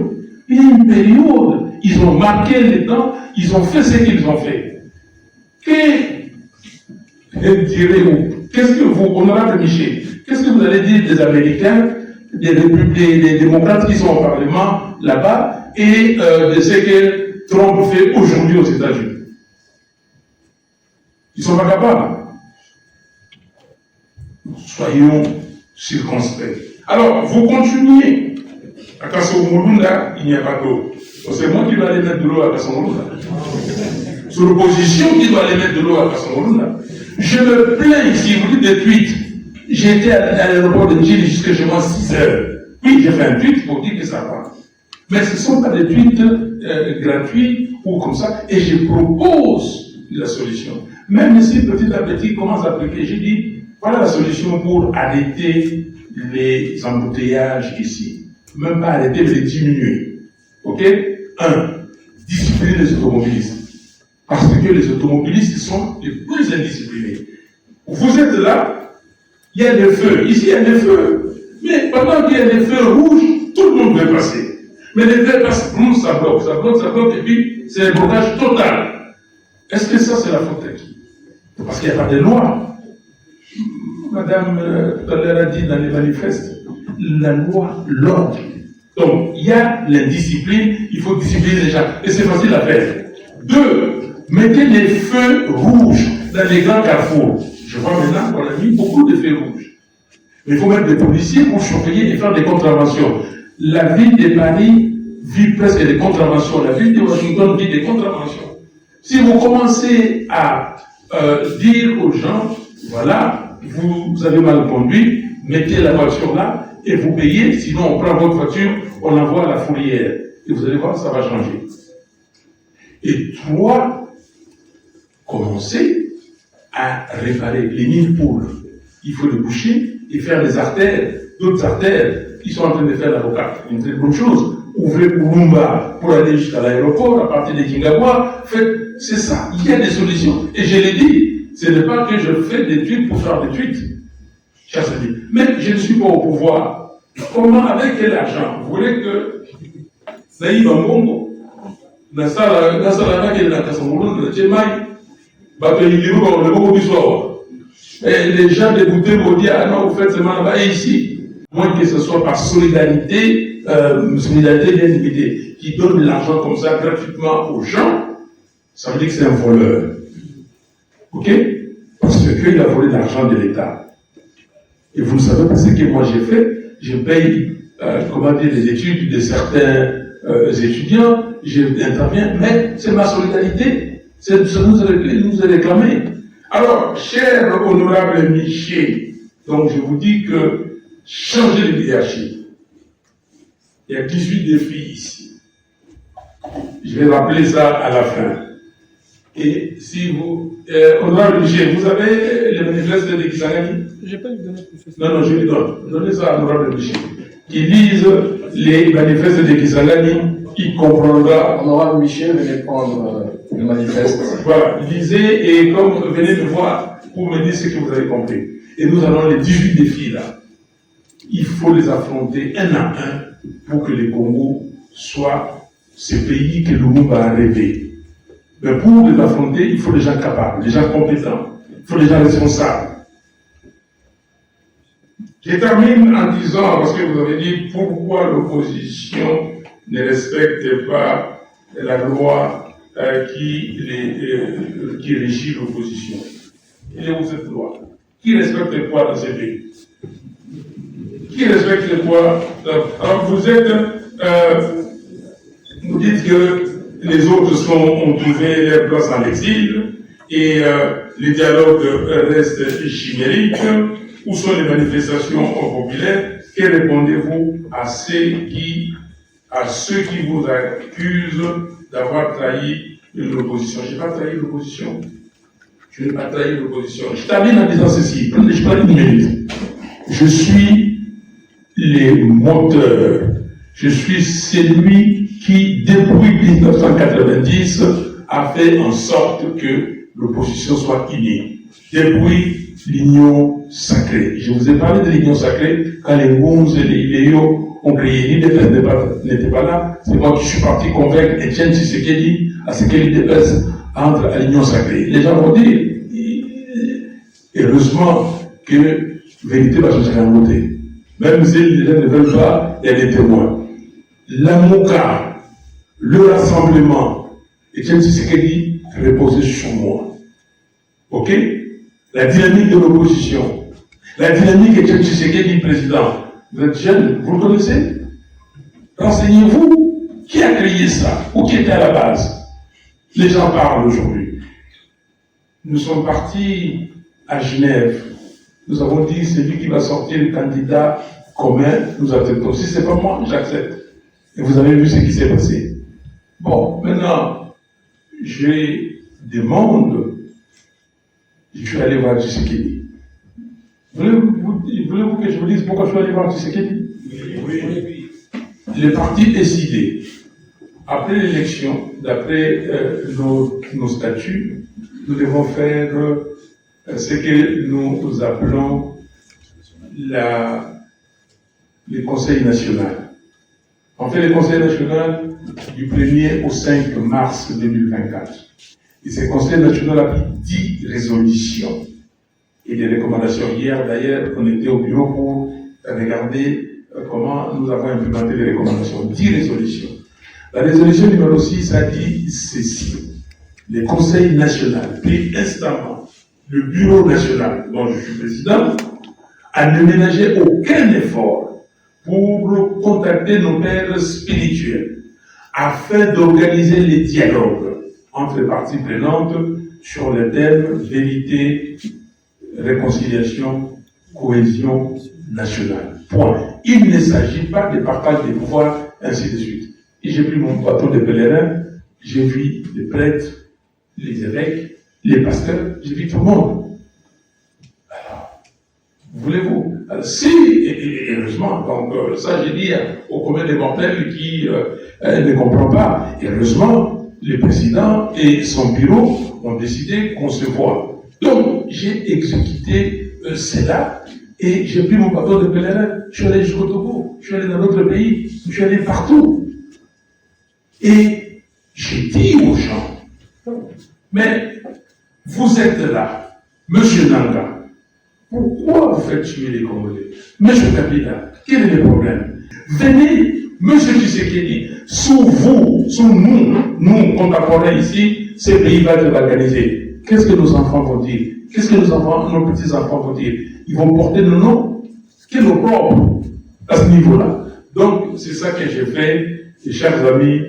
Il y a une période, ils ont marqué les temps, ils ont fait ce qu'ils ont fait. Que direz-vous? Qu'est-ce que vous, honorable Michel, qu'est-ce que vous allez dire des Américains, des démocrates qui sont au Parlement là-bas et de ce que Trump fait aujourd'hui aux États-Unis? Ils ne sont pas capables. Soyons circonspects. Alors, vous continuez. À Kasomolunda, il n'y a pas d'eau. C'est moi qui vais aller mettre de l'eau à Kasomolunda. C'est l'opposition qui doit aller mettre de l'eau à Kasomolunda. Je me plains ici, vous dites des tweets. J'ai été à l'aéroport de Djili jusqu'à chez moi 6 heures. Oui, j'ai fait un tweet pour dire que ça va. Mais ce ne sont pas des tweets gratuits ou comme ça. Et je propose la solution. Même si petit à petit commence à appliquer, j'ai dit, voilà la solution pour arrêter les embouteillages ici. Même pas arrêter, mais les diminuer. Ok? 1. Discipliner les automobilistes. Parce que les automobilistes sont les plus indisciplinés. Vous êtes là, il y a des feux. Ici, il y a des feux. Mais pendant qu'il y a des feux rouges, tout le monde veut passer. Mais les feux passent, ça bloque, et puis c'est un blocage total. Est-ce que ça, c'est la faute à qui? Parce qu'il n'y a pas de loi. Madame tout à l'heure a dit dans les manifestes, la loi, l'ordre. Donc, il y a l'indiscipline, il faut discipliner les gens. Et c'est facile à faire. 2. Mettez les feux rouges dans les grands carrefours. Je vois maintenant qu'on a mis beaucoup de feux rouges. Mais il faut mettre des policiers pour surveiller et faire des contraventions. La ville de Paris vit presque des contraventions. La ville de Washington vit des contraventions. Si vous commencez à dire aux gens, voilà, vous avez mal conduit, mettez la voiture là et vous payez, sinon on prend votre voiture, on l'envoie à la fourrière. Et vous allez voir, ça va changer. Et 3, commencez à réparer les mines poules. Il faut les boucher et faire des artères, d'autres artères qui sont en train de faire la rocade. Une très bonne chose. Ouvrez Lumba pour aller jusqu'à l'aéroport, à partir de Kingawa. C'est ça. Il y a des solutions. Et je l'ai dit, ce n'est pas que je fais des tweets pour faire des tweets. Mais je ne suis pas au pouvoir. Comment, avec quel argent? Vous voulez que Naïm Mbongo Et les gens dégoûtés vont dire, ah non, vous faites seulement là-bas, et ici, moins que ce soit par solidarité, solidarité qui donne de l'argent comme ça gratuitement aux gens, ça veut dire que c'est un voleur. Ok? Parce qu'il a volé l'argent de l'État. Et vous savez pas ce que moi j'ai fait, je paye, les études de certains étudiants, j'interviens, mais c'est ma solidarité, ça nous est réclamé. Alors, cher honorable Miché, donc je vous dis que changez de leadership. Il y a 18 défis ici. Je vais rappeler ça à la fin. Et si vous, honorable Miché, vous avez le manifeste de Kisangani? Je n'ai pas eu de manifeste. Non, je lui donne. Donnez ça à honorable Miché. Qui lise les manifestes de Kisangani, il comprendra. Honorable Michel, venez prendre le manifeste. Voilà, lisez et comme venez me voir pour me dire ce que vous avez compris. Et nous avons les 18 défis là. Il faut les affronter un à un pour que le Congo soit ce pays que Lumumba a rêvé. Mais pour les affronter, il faut des gens capables, des gens compétents, il faut des gens responsables. Je termine en disant, parce que vous avez dit pourquoi l'opposition ne respecte pas la loi qui régit l'opposition. Il est où cette loi? Qui respecte quoi dans ce pays? Qui respecte quoi? Alors vous dites que les autres ont trouvé leur place en exil et le dialogue reste chimérique. Où sont les manifestations populaires? Que répondez-vous à ceux qui vous accusent d'avoir trahi l'opposition? Je n'ai pas trahi l'opposition. Je n'ai pas trahi l'opposition. Je termine en disant ceci. Je prends une minute. Je suis le moteur. Je suis celui qui, depuis 1990, a fait en sorte que l'opposition soit unie. Depuis l'union sacrée. Je vous ai parlé de l'union sacrée quand les Ngoums et les Iléo ont créé l'IDPS n'était pas là. C'est moi qui suis parti convaincre Etienne Tshisekedi à ce que l'IDPS entre à l'union sacrée. Les gens vont dire, heureusement que vérité va changer en beauté. Même si les gens ne veulent pas, il y a des témoins. L'AMOCA, le rassemblement, Etienne Tshisekedi reposait sur moi. Ok? La dynamique de l'opposition, la dynamique Etienne Tshisekedi président. Vous êtes jeune, vous le connaissez? Renseignez-vous. Qui a créé ça? Ou qui était à la base? Les gens parlent aujourd'hui. Nous sommes partis à Genève. Nous avons dit, c'est lui qui va sortir le candidat commun. Nous acceptons. Si ce n'est pas moi, j'accepte. Et vous avez vu ce qui s'est passé. Bon, maintenant, je demande. Je suis allé voir Tshisekedi. Voulez-vous que je vous dise pourquoi je suis allé voir Tshisekedi? Oui. Le parti décidé, après l'élection, d'après nos statuts, nous devons faire ce que nous appelons le Conseil national. On fait le Conseil national du 1er au 5 mars 2024. Et ce Conseil national a pris 10 résolutions et des recommandations. Hier, d'ailleurs, on était au bureau pour regarder comment nous avons implémenté les recommandations. 10 résolutions. La résolution numéro 6 a dit ceci. Le Conseil national prie instamment le bureau national, dont je suis président, à ne ménager aucun effort pour contacter nos pères spirituels afin d'organiser les dialogues entre les parties prenantes sur le thème vérité, réconciliation, cohésion nationale. Point. Il ne s'agit pas de partage des pouvoirs, ainsi de suite. Et j'ai pris mon bateau de pèlerin, j'ai vu les prêtres, les évêques, les pasteurs, j'ai vu tout le monde. Alors, voulez-vous? Si, et heureusement, donc ça j'ai dit au commun des mortels qui ne comprend pas, heureusement, le président et son bureau ont décidé qu'on se voit. Donc, j'ai exécuté cela et j'ai pris mon bateau de pèlerin. Je suis allé jusqu'au Togo, je suis allé dans d'autres pays, je suis allé partout. Et Je dis aux gens, mais vous êtes là, Monsieur Nanga, pourquoi vous faites tuer les Congolais? Monsieur Kabila, quel est le problème? Venez, Monsieur Tshisekedi, sous vous, sous nous contemporains ici, ces pays vont être organisés. Qu'est-ce que nos enfants vont dire? Qu'est-ce que nos petits-enfants vont dire? Ils vont porter le nom? Quel opprobre à ce niveau-là? Donc, c'est ça que j'ai fait. Et chers amis,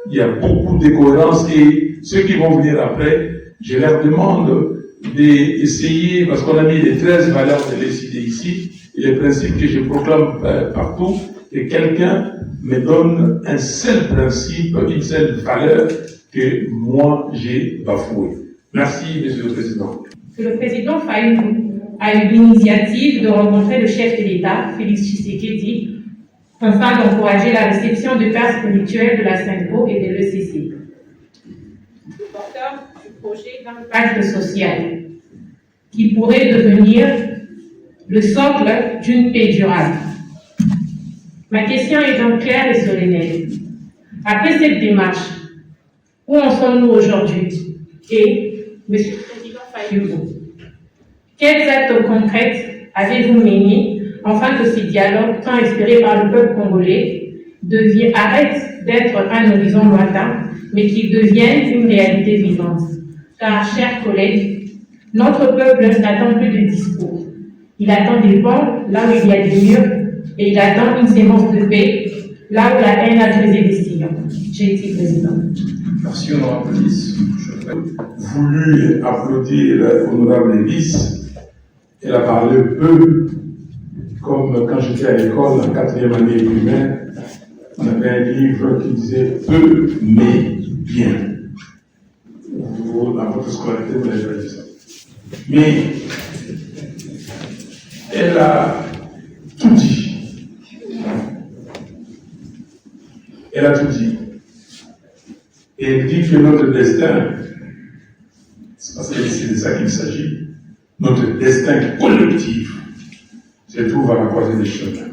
il y a beaucoup de cohérence et ceux qui vont venir après, je leur demande d'essayer, parce qu'on a mis les 13 valeurs de l'ECD ici, et les principes que je proclame partout, que quelqu'un me donne un seul principe, une seule valeur que moi j'ai bafoué. Merci, Monsieur le Président. Le président Fayoulou a eu l'initiative de rencontrer le chef de l'État, Félix Tshisekedi, afin d'encourager la réception de pères spirituels de la SENCO et de l'ECC. Le porteur du projet d'un pacte social qui pourrait devenir le socle d'une paix durable. Ma question est donc claire et solennelle. Après cette démarche, où en sommes-nous aujourd'hui? Et, Monsieur le Président Fayoulou, quels actes concrets avez-vous menés afin que ces dialogues, tant espérés par le peuple congolais, arrêtent d'être un horizon lointain, mais qu'ils deviennent une réalité vivante? Car, chers collègues, notre peuple n'attend plus de discours. Il attend des ponts là où il y a des murs, et il attend une sémence de paix là où la haine a creusé des sillons. J'ai été président. Merci, honorable ministre. Voulu applaudir l'honorable Ellis. Elle a parlé peu, comme quand j'étais à l'école, en 4e année primaire, on avait un livre qui disait peu, mais bien. Vous, dans votre scolarité, vous n'avez pas dit ça. Mais elle a tout dit. Elle a tout dit. Et elle dit que notre destin, c'est parce que c'est de ça qu'il s'agit, notre destin collectif se trouve à la croisée des chemins.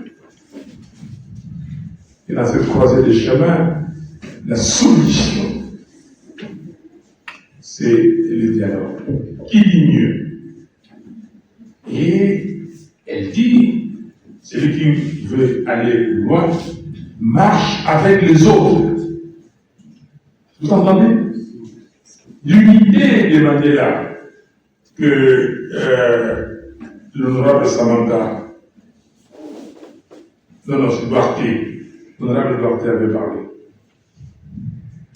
Et dans cette croisée des chemins, la solution, c'est le dialogue. Qui dit mieux? Et elle dit, celui qui veut aller loin, marche avec les autres. Vous entendez? L'unité de Mandela que l'honorable Samantha, c'est Duarte, l'honorable Duarte avait parlé.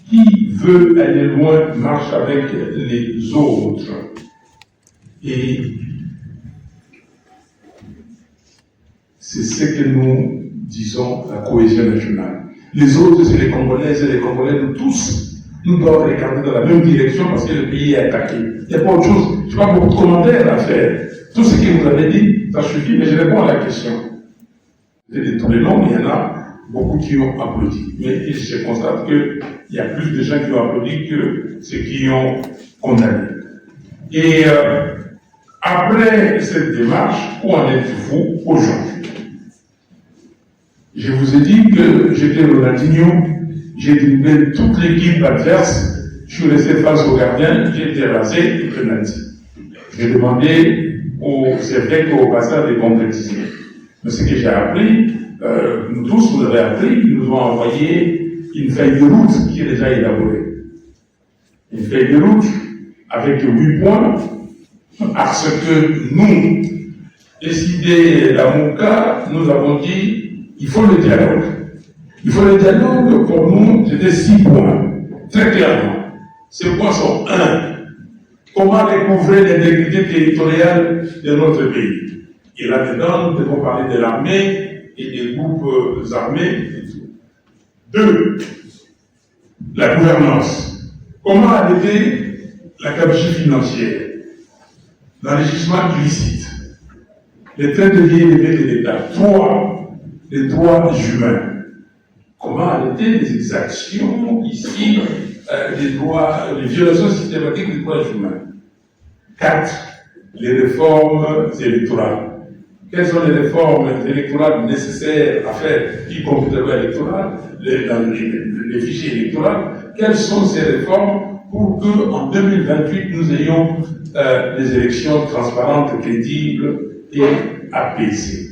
Qui veut aller loin marche avec les autres. Et c'est ce que nous disons, la cohésion nationale. Les autres, c'est les Congolaises et les Congolais, nous tous. Nous devons regarder dans la même direction parce que le pays est attaqué. Il n'y a pas autre chose. Je n'ai pas beaucoup de commentaires à faire. Tout ce que vous avez dit, ça suffit, mais je réponds à la question. J'ai dit tous les noms, mais il y en a beaucoup qui ont applaudi. Mais je constate qu'il y a plus de gens qui ont applaudi que ceux qui ont condamné. Et après cette démarche, où en êtes-vous aujourd'hui? Je vous ai dit que j'étais Ronaldinho. J'ai dribblé toute l'équipe adverse, je suis resté face au gardien, j'ai été rasé et penalty. J'ai demandé aux évêques et aux pasteurs de concrétiser. Mais ce que j'ai appris, nous tous, vous l'avez appris, ils nous ont envoyé une feuille de route qui est déjà élaborée. Une feuille de route avec 8 points, parce que nous, décidés la MOUCA, nous avons dit, il faut le dialogue. Il faut le dialogue, pour nous, c'était 6 points, très clairement. Ces points sont 1. Comment recouvrer l'intégrité territoriale de notre pays? Et là-dedans, nous devons parler de l'armée et des groupes armés et tout. 2. La gouvernance. Comment arrêter la gabegie financière, l'enrichissement illicite, les trains de vie élevés de l'État? 3. Les droits humains. Comment arrêter les exactions ici, les violations systématiques des droits humains? 4. Les réformes électorales. quelles sont les réformes électorales nécessaires à faire, y compris la loi électorale, les fichiers électoraux, quelles sont ces réformes pour qu'en 2028, nous ayons des élections transparentes, crédibles et apaisées.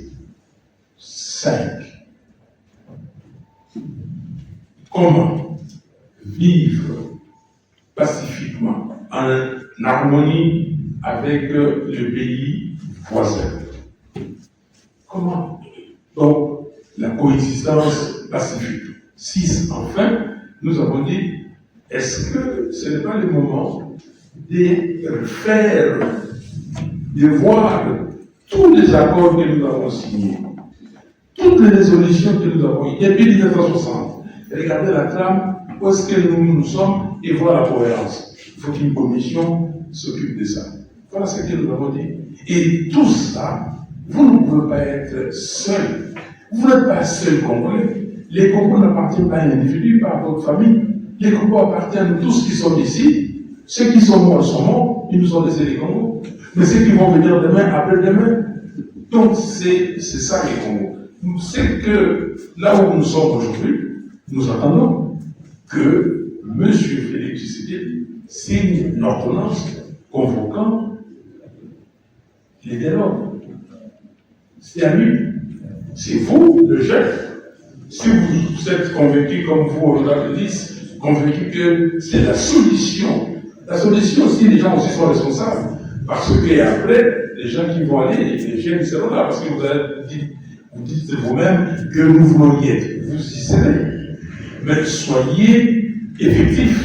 5. Comment vivre pacifiquement, en harmonie avec le pays voisin? Comment? Donc, la coexistence pacifique. 6. Enfin, nous avons dit, est-ce que ce n'est pas le moment de voir tous les accords que nous avons signés, toutes les résolutions que nous avons eues depuis 1960, regardez la trame, où est-ce que nous sommes et voir la cohérence. Il faut qu'une commission s'occupe de ça. Voilà ce que nous avons dit. Et tout ça, vous ne pouvez pas être seul. Vous n'êtes pas seul Congolais. Les Congos n'appartiennent pas à un individu, pas à votre famille. Les Congos appartiennent à tous qui sont ici. Ceux qui sont morts sont morts, ils nous ont laissé les Congos. Mais ceux qui vont venir demain, après-demain. Donc c'est ça les Congos. C'est que là où nous sommes aujourd'hui, nous attendons que M. Félix Tshisekedi signe une ordonnance convoquant les dialogues. C'est à lui. C'est vous, le chef. Si vous êtes convaincu, comme vous, au-delà de 10, convaincu que c'est la solution. La solution, si les gens aussi sont responsables. Parce que après, les gens qui vont aller, les jeunes seront là. Parce que vous dites vous-même que nous voulons y être. Vous y serez. Mais soyez effectifs.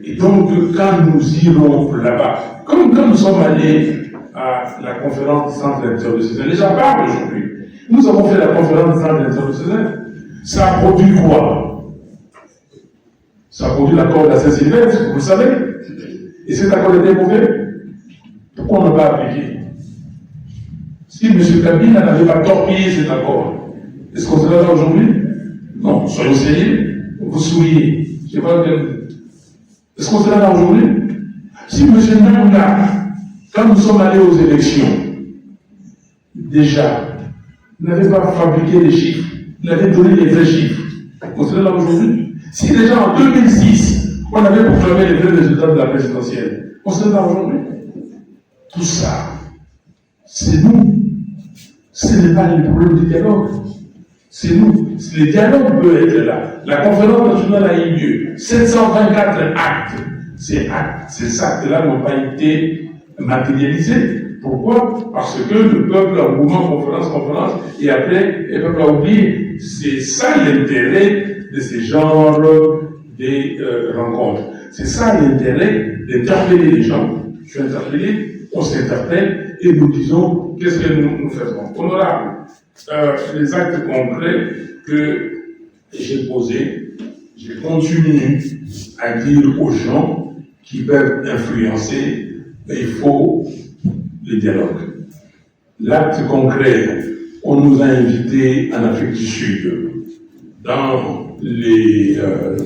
Et donc, quand nous irons là-bas, comme quand nous sommes allés à la conférence du Centre international, les gens parlent aujourd'hui. Nous avons fait la conférence du Centre international. Ça a produit quoi? Ça a produit l'accord de la Saint-Sylvestre, vous le savez. Et cet accord était mauvais. Pourquoi on n'a pas appliqué? Si M. Kabila n'avait pas torpillé cet accord, est-ce qu'on serait là aujourd'hui? Non, soyons sérieux. Vous souriez. Je sais pas quel... Est-ce qu'on serait là aujourd'hui? Si M. Nanga, quand nous sommes allés aux élections, déjà, n'avait pas fabriqué les chiffres, il avait donné les vrais chiffres, on serait là aujourd'hui. Si déjà en 2006, on avait proclamé les vrais résultats de la présidentielle, on serait là aujourd'hui. Tout ça, c'est nous. Ce n'est pas le problème du dialogue. C'est nous. Le dialogue peut être là. La conférence nationale a eu lieu. 724 actes. Ces actes-là n'ont pas été matérialisés. Pourquoi? Parce que le peuple a mouvement, conférence, et après, le peuple a oublié. C'est ça l'intérêt de ce genre de rencontres. C'est ça l'intérêt d'interpeller les gens. Je suis interpellé, on s'interpelle et nous disons qu'est-ce que nous faisons. Honorable, les actes concrets que j'ai posés, je continue à dire aux gens qui peuvent influencer, il faut le dialogue. L'acte concret, on nous a invités en Afrique du Sud. Il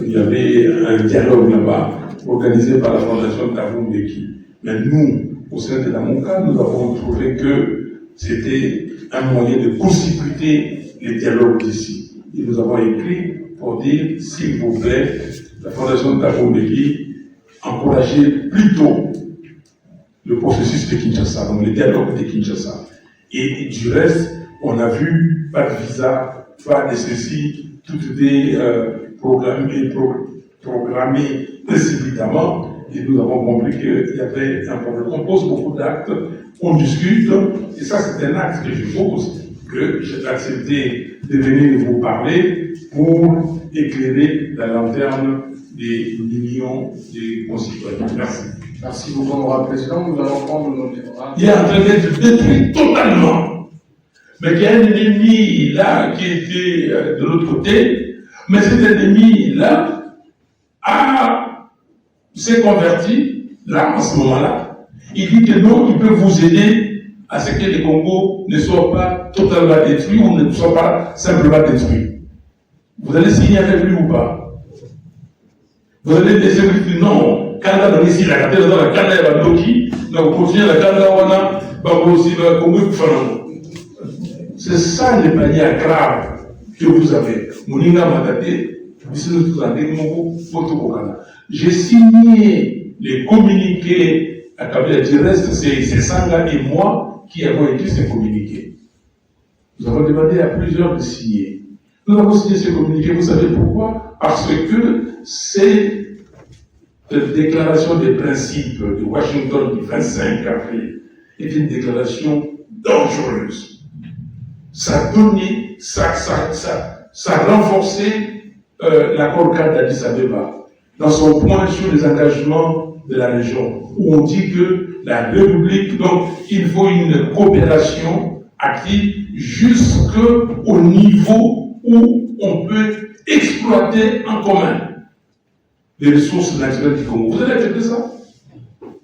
y avait un dialogue là-bas, organisé par la Fondation Thabo Mbeki. Mais nous, au sein de la MONCA, nous avons trouvé que c'était un moyen de consécuter les dialogues d'ici. Et nous avons écrit pour dire, s'il vous plaît, la Fondation Thabo Mbeki, encouragez plutôt le processus de Kinshasa, donc les dialogues de Kinshasa. Et du reste, on a vu pas de visa, pas de ceci, tout était programmé précipitamment. Et nous avons compris qu'il y avait un problème. On pose beaucoup d'actes, on discute, et ça c'est un acte que je pose, que j'ai accepté de venir vous parler pour éclairer la lanterne des millions de concitoyens. Merci. Merci beaucoup, honorable président. Nous allons prendre nos débats. Il est en train d'être détruit totalement. Mais il y a un ennemi là qui était de l'autre côté, mais cet ennemi-là s'est converti, là, en ce moment-là. Il dit que non, il peut vous aider à ce que les Congos ne soient pas totalement détruits ou ne soient pas simplement détruits. Vous allez signer avec lui ou pas? Vous allez laisser lui dire non, Canada dans ici, la Canada dans la Canada va bloquer, donc continuer la Canada, on a, bah aussi, le Congo, C'est ça le panier à crabe que vous avez. Moninga Matate, j'ai signé les communiqués à Kabila. Du reste, c'est Sanga et moi qui avons écrit ces communiqués. Nous avons demandé à plusieurs de signer. Nous avons signé ces communiqués, vous savez pourquoi? Parce que c'est la déclaration des principes de Washington du 25 avril est une déclaration dangereuse. Ça a donné, ça a renforcé l'accord cadre d'Addis Abeba dans son point sur les engagements de la région, où on dit que la République, donc il faut une coopération active jusqu'au niveau où on peut exploiter en commun les ressources naturelles du Congo. Vous allez accepter ça?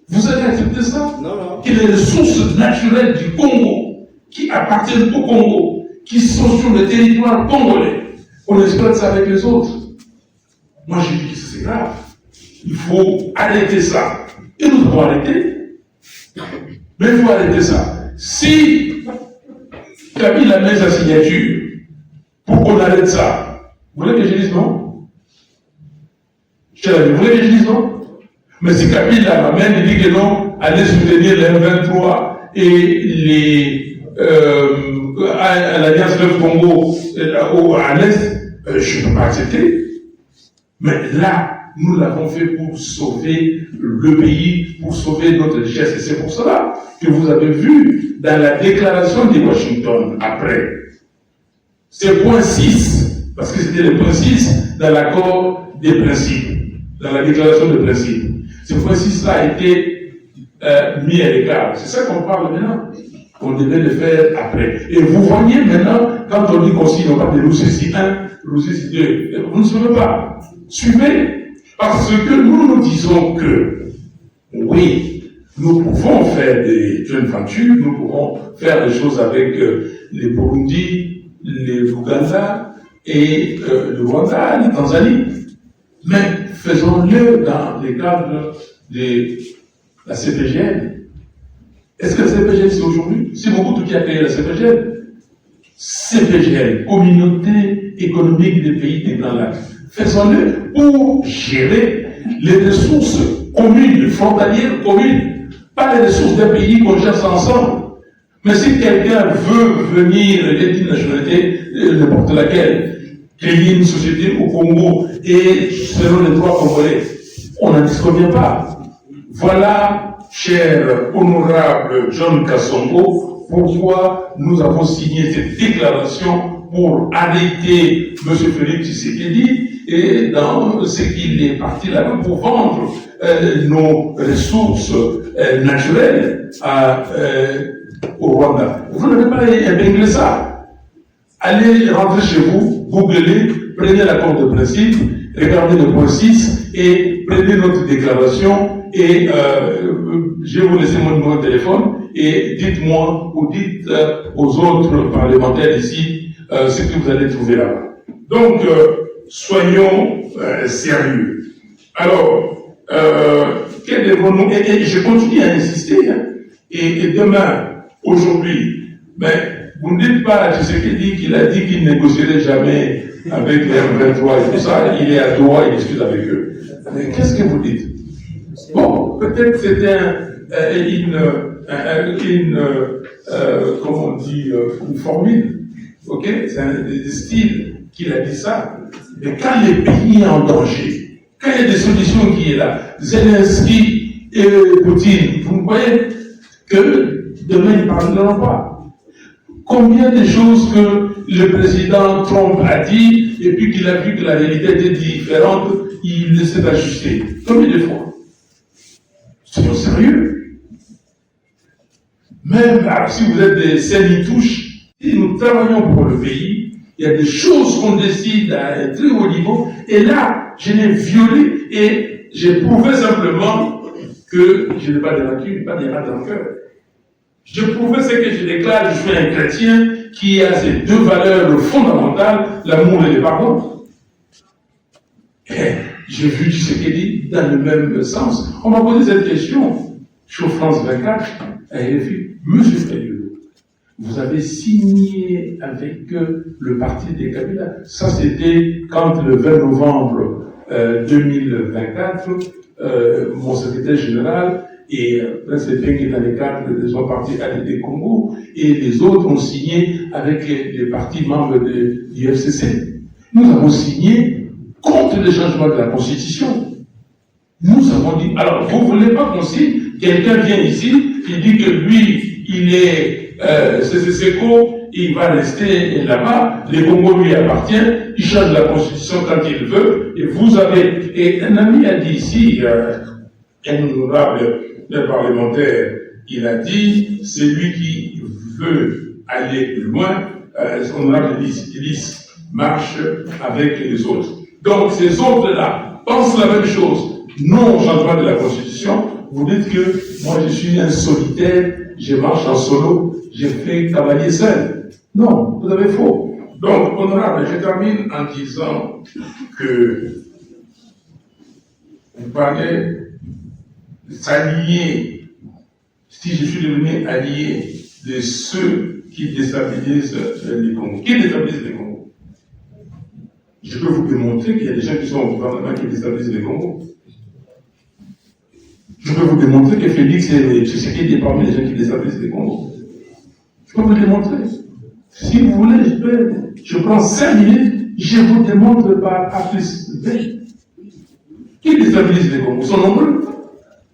Vous allez accepter ça? Non, non. Que les ressources naturelles du Congo, qui appartiennent au Congo, qui sont sur le territoire congolais, on exploite ça avec les autres. Moi, je dis que c'est grave. Il faut arrêter ça. Et nous devons arrêter. Mais il faut arrêter ça. Si Kabila met sa signature pour qu'on arrête ça, vous voulez que je dise non? Vous voulez que je dise non? Mais si Kabila m'amène et dit que non, allez soutenir les M23 et à l'Alliance Fleuve Congo à l'Est, je ne peux pas accepter. Mais là, nous l'avons fait pour sauver le pays, pour sauver notre richesse. Et c'est pour cela que vous avez vu dans la déclaration de Washington, après, c'est point 6, parce que c'était le point 6 dans l'accord des principes, dans la déclaration de principes. Ce point 6-là a été mis à l'écart. C'est ça qu'on parle maintenant. On devait le faire après. Et vous voyez maintenant, quand on dit qu'on signe, on parle de l'OCC 1, l'OCC 2, vous ne savez pas. Suivez. Parce que nous disons que, oui, nous pouvons faire des joint ventures, nous pouvons faire des choses avec les Burundi, les Ouganda et le Rwanda, la Tanzanie. Mais faisons-le dans le cadre de la CPGL. Est-ce que la CPGL c'est aujourd'hui? C'est Mobutu qui a créé la CPGL. CPGL, Communauté économique des pays des Grands Lacs. Faisons-le pour gérer les ressources communes, frontalières communes, pas les ressources d'un pays qu'on cherche ensemble. Mais si quelqu'un veut venir d'une nationalité, n'importe laquelle, créer une société au Congo et selon les droits congolais, on n'en disconvient pas. Voilà, cher honorable John Kassongo, pourquoi nous avons signé cette déclaration pour arrêter M. Félix Tshisekedi et dans ce qu'il est parti là-bas pour vendre nos ressources naturelles au Rwanda. Vous n'avez pas épinglé ça. Allez rentrer chez vous, googlez, prenez l'accord de principe, regardez le point 6 et prenez notre déclaration et je vais vous laisser mon numéro de téléphone et dites-moi ou dites aux autres parlementaires ici ce que vous allez trouver là-bas. Donc, soyons sérieux. Alors, que devons-nous... Et je continue à insister, hein, et demain, aujourd'hui, mais vous ne dites pas à Tshisekedi qu'il a dit qu'il ne négocierait jamais avec les M23 et tout ça, il est à Doha, il discute avec eux. Mais qu'est-ce que vous dites? Bon, peut-être c'était comment on dit, une formule, ok? C'est un style qu'il a dit ça. Mais quand le pays est en danger, quand il y a des solutions qui est là, Zelensky et Poutine, vous voyez que demain ils ne parleront pas. Combien de choses que le président Trump a dit, et puis qu'il a vu que la réalité était différente, il s'est ajusté. Combien de fois? Soyons sérieux. Même si vous êtes des scènes-touches, si nous travaillons pour le pays, il y a des choses qu'on décide à un très haut niveau, et là, je l'ai violé, et j'ai prouvé simplement que je n'ai pas de rancune, pas de rancœur. Je prouvais ce que je déclare, je suis un chrétien qui a ces deux valeurs fondamentales, l'amour et le pardon. Et j'ai vu Tshisekedi dans le même sens. On m'a posé cette question sur France 24, et j'ai vu, Monsieur Fayulu, vous avez signé avec le parti des Kabila. Ça, c'était quand le 20 novembre 2024, mon secrétaire général et Prince Epeng est dans les cadres de son parti ADD Congo, et les autres ont signé avec les partis membres du FCC. Nous avons signé contre le changement de la Constitution. Nous avons dit, alors vous ne voulez pas qu'on signe, quelqu'un vient ici, il dit que lui, il est CCCO, il va rester là-bas, le Congo lui appartient, il change la Constitution quand il veut, et vous avez, et un ami a dit ici, un honorable parlementaire, il a dit, c'est lui qui veut aller plus loin, honorable Ellis marche avec les autres. Donc ces autres-là pensent la même chose, non au changement de la Constitution. Vous dites que moi je suis un solitaire, je marche en solo, je fais cavalier seul. Non, vous avez faux. Donc, honorable, je termine en disant que vous parlez de s'allier, si je suis devenu allié de ceux qui déstabilisent les Congos. Qui déstabilise les Congos? Je peux vous démontrer qu'il y a des gens qui sont au gouvernement qui déstabilisent les Congos. Je peux vous démontrer que Félix et Tshisekedi est parmi les gens qui déstabilisent les Congos. Je peux vous le démontrer. Si vous voulez, je prends 5 minutes, je vous démontre par A plus B. Qui déstabilise les Congos? Ils sont nombreux.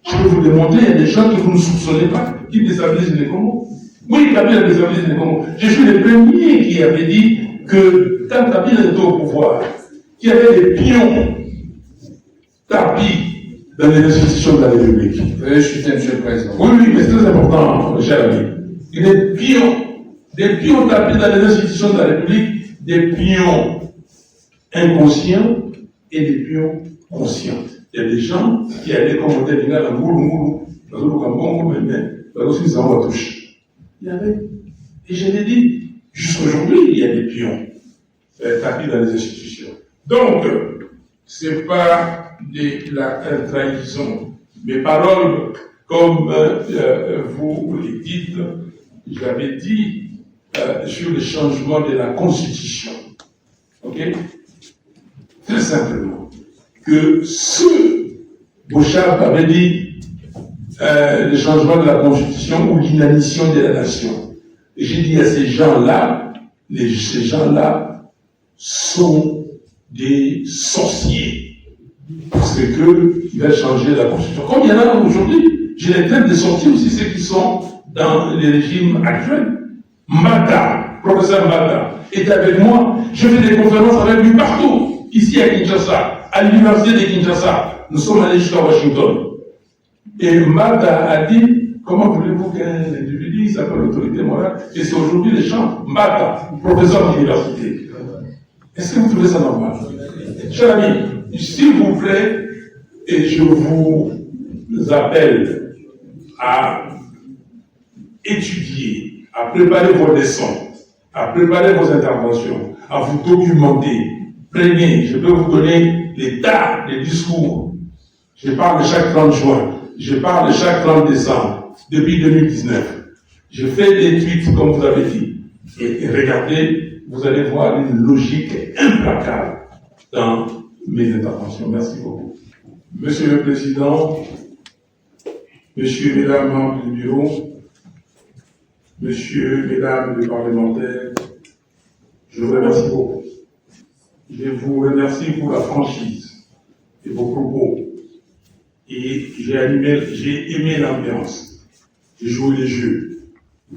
Je peux vous démontrer, il y a des gens que vous ne soupçonnez pas qui déstabilisent les Congos. Oui, Kabila déstabilise les Congos. Je suis le premier qui avait dit que quand Kabila était au pouvoir, qu'il y avait des pions tapis dans les institutions de la République. Je suis monsieur le Président. Oui, mais c'est très important, cher ami. Il y a des pions tapis dans les institutions de la République, des pions inconscients et des pions conscients. Il y a des gens qui allaient commenter les gars dans Moulou, dans le Cambon, mais aussi nous avons la touche. Il y avait. Et je l'ai dit, jusqu'aujourd'hui, il y a des pions tapis dans les institutions. Donc, ce n'est pas de la trahison. Mes paroles, comme vous les dites, j'avais dit sur le changement de la Constitution. Ok? Très simplement. Que Bouchard avait dit le changement de la Constitution ou l'inanition de la nation. Et j'ai dit à ces gens-là, ces gens-là sont des sorciers. Parce qu'ils veulent changer la Constitution. Comme il y en a aujourd'hui, je les traite de sorciers aussi, ceux qui sont dans les régimes actuels. Mata, professeur Mata, est avec moi. Je fais des conférences avec lui partout. Ici à Kinshasa, à l'université de Kinshasa. Nous sommes allés jusqu'à Washington. Et Mata a dit, comment voulez-vous qu'un individu s'appelle l'autorité morale? Et c'est aujourd'hui les gens. Mata, professeur d'université. Est-ce que vous trouvez ça normal? Cher ami, s'il vous plaît, et je vous appelle à étudier, à préparer vos leçons, à préparer vos interventions, à vous documenter. Prenez, je peux vous donner les tas de discours. Je parle de chaque 30 juin, je parle de chaque 30 décembre, depuis 2019. Je fais des tweets, comme vous avez dit. Et regardez, vous allez voir une logique implacable dans mes interventions. Merci beaucoup. Monsieur le Président, Monsieur et Mesdames membres du bureau, Monsieur, Mesdames les parlementaires, je vous remercie beaucoup. Je vous remercie pour la franchise de vos propos. Et j'ai aimé l'ambiance. J'ai joué les jeux.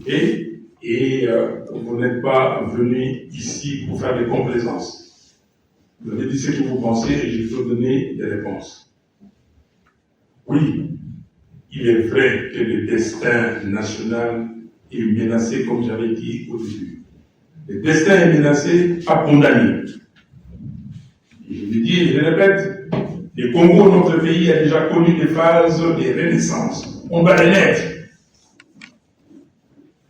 Et vous n'êtes pas venu ici pour faire des complaisances. Vous avez dit ce que vous pensez et je vais vous donner des réponses. Oui, il est vrai que le destin national est menacé, comme j'avais dit au début. Le destin est menacé, pas condamné. Et je le dis et je le répète, le Congo, notre pays, a déjà connu des phases de renaissance. On va les naître.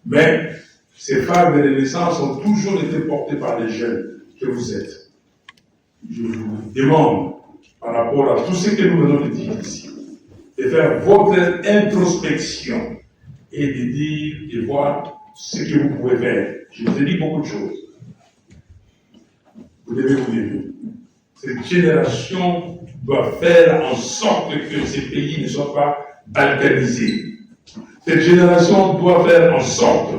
Mais ces phases de renaissance ont toujours été portées par les jeunes que vous êtes. Je vous demande, par rapport à tout ce que nous venons de dire ici, de faire votre introspection et de dire, de voir ce que vous pouvez faire. Je vous ai dit beaucoup de choses. Vous devez vous lever. Cette génération doit faire en sorte que ces pays ne soient pas balkanisés. Cette génération doit faire en sorte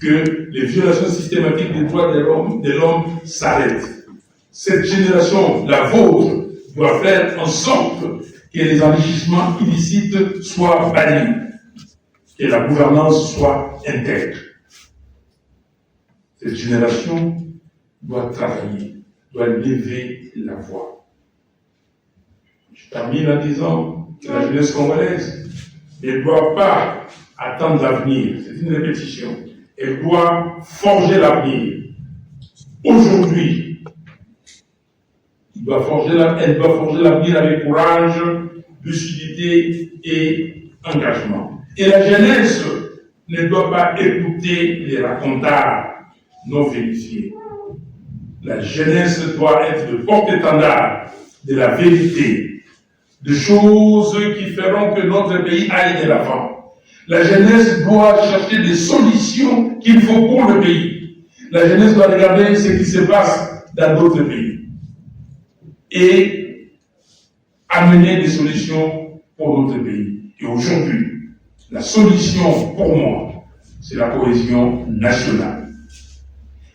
que les violations systématiques des droits de l'homme s'arrêtent. Cette génération, la vôtre, doit faire en sorte que les enrichissements illicites soient bannis, que la gouvernance soit intègre. Cette génération doit travailler, doit lever la voix. Je termine en disant que la jeunesse congolaise ne doit pas attendre l'avenir, c'est une répétition. Elle doit forger l'avenir. Aujourd'hui, elle doit forger l'avenir avec courage, lucidité et engagement. Et la jeunesse ne doit pas écouter les racontars non vérifiés. La jeunesse doit être le porte-étendard de la vérité, de choses qui feront que notre pays aille de l'avant. La jeunesse doit chercher des solutions qu'il faut pour le pays. La jeunesse doit regarder ce qui se passe dans d'autres pays et amener des solutions pour notre pays. Et aujourd'hui, la solution pour moi, c'est la cohésion nationale.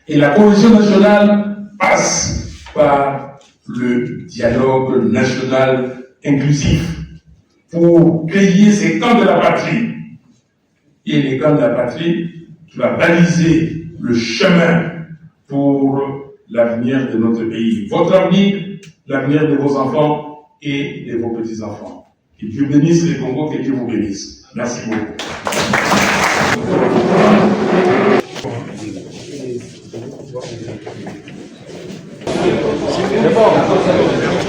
Et la cohésion nationale passe par le dialogue national inclusif pour créer ces camps de la patrie. Et les camps de la patrie qui va baliser le chemin pour l'avenir de notre pays. Votre avenir, l'avenir de vos enfants et de vos petits-enfants. Que Dieu bénisse les Congos, que Dieu vous bénisse. Merci beaucoup.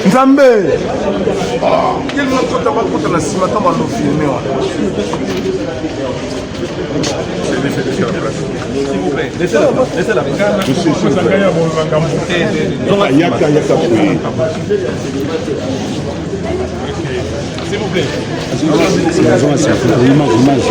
Nzambe quel monde kota bakota na sima kama no filmer s'il vous plaît laissez la monsieur yaka s'il vous plaît image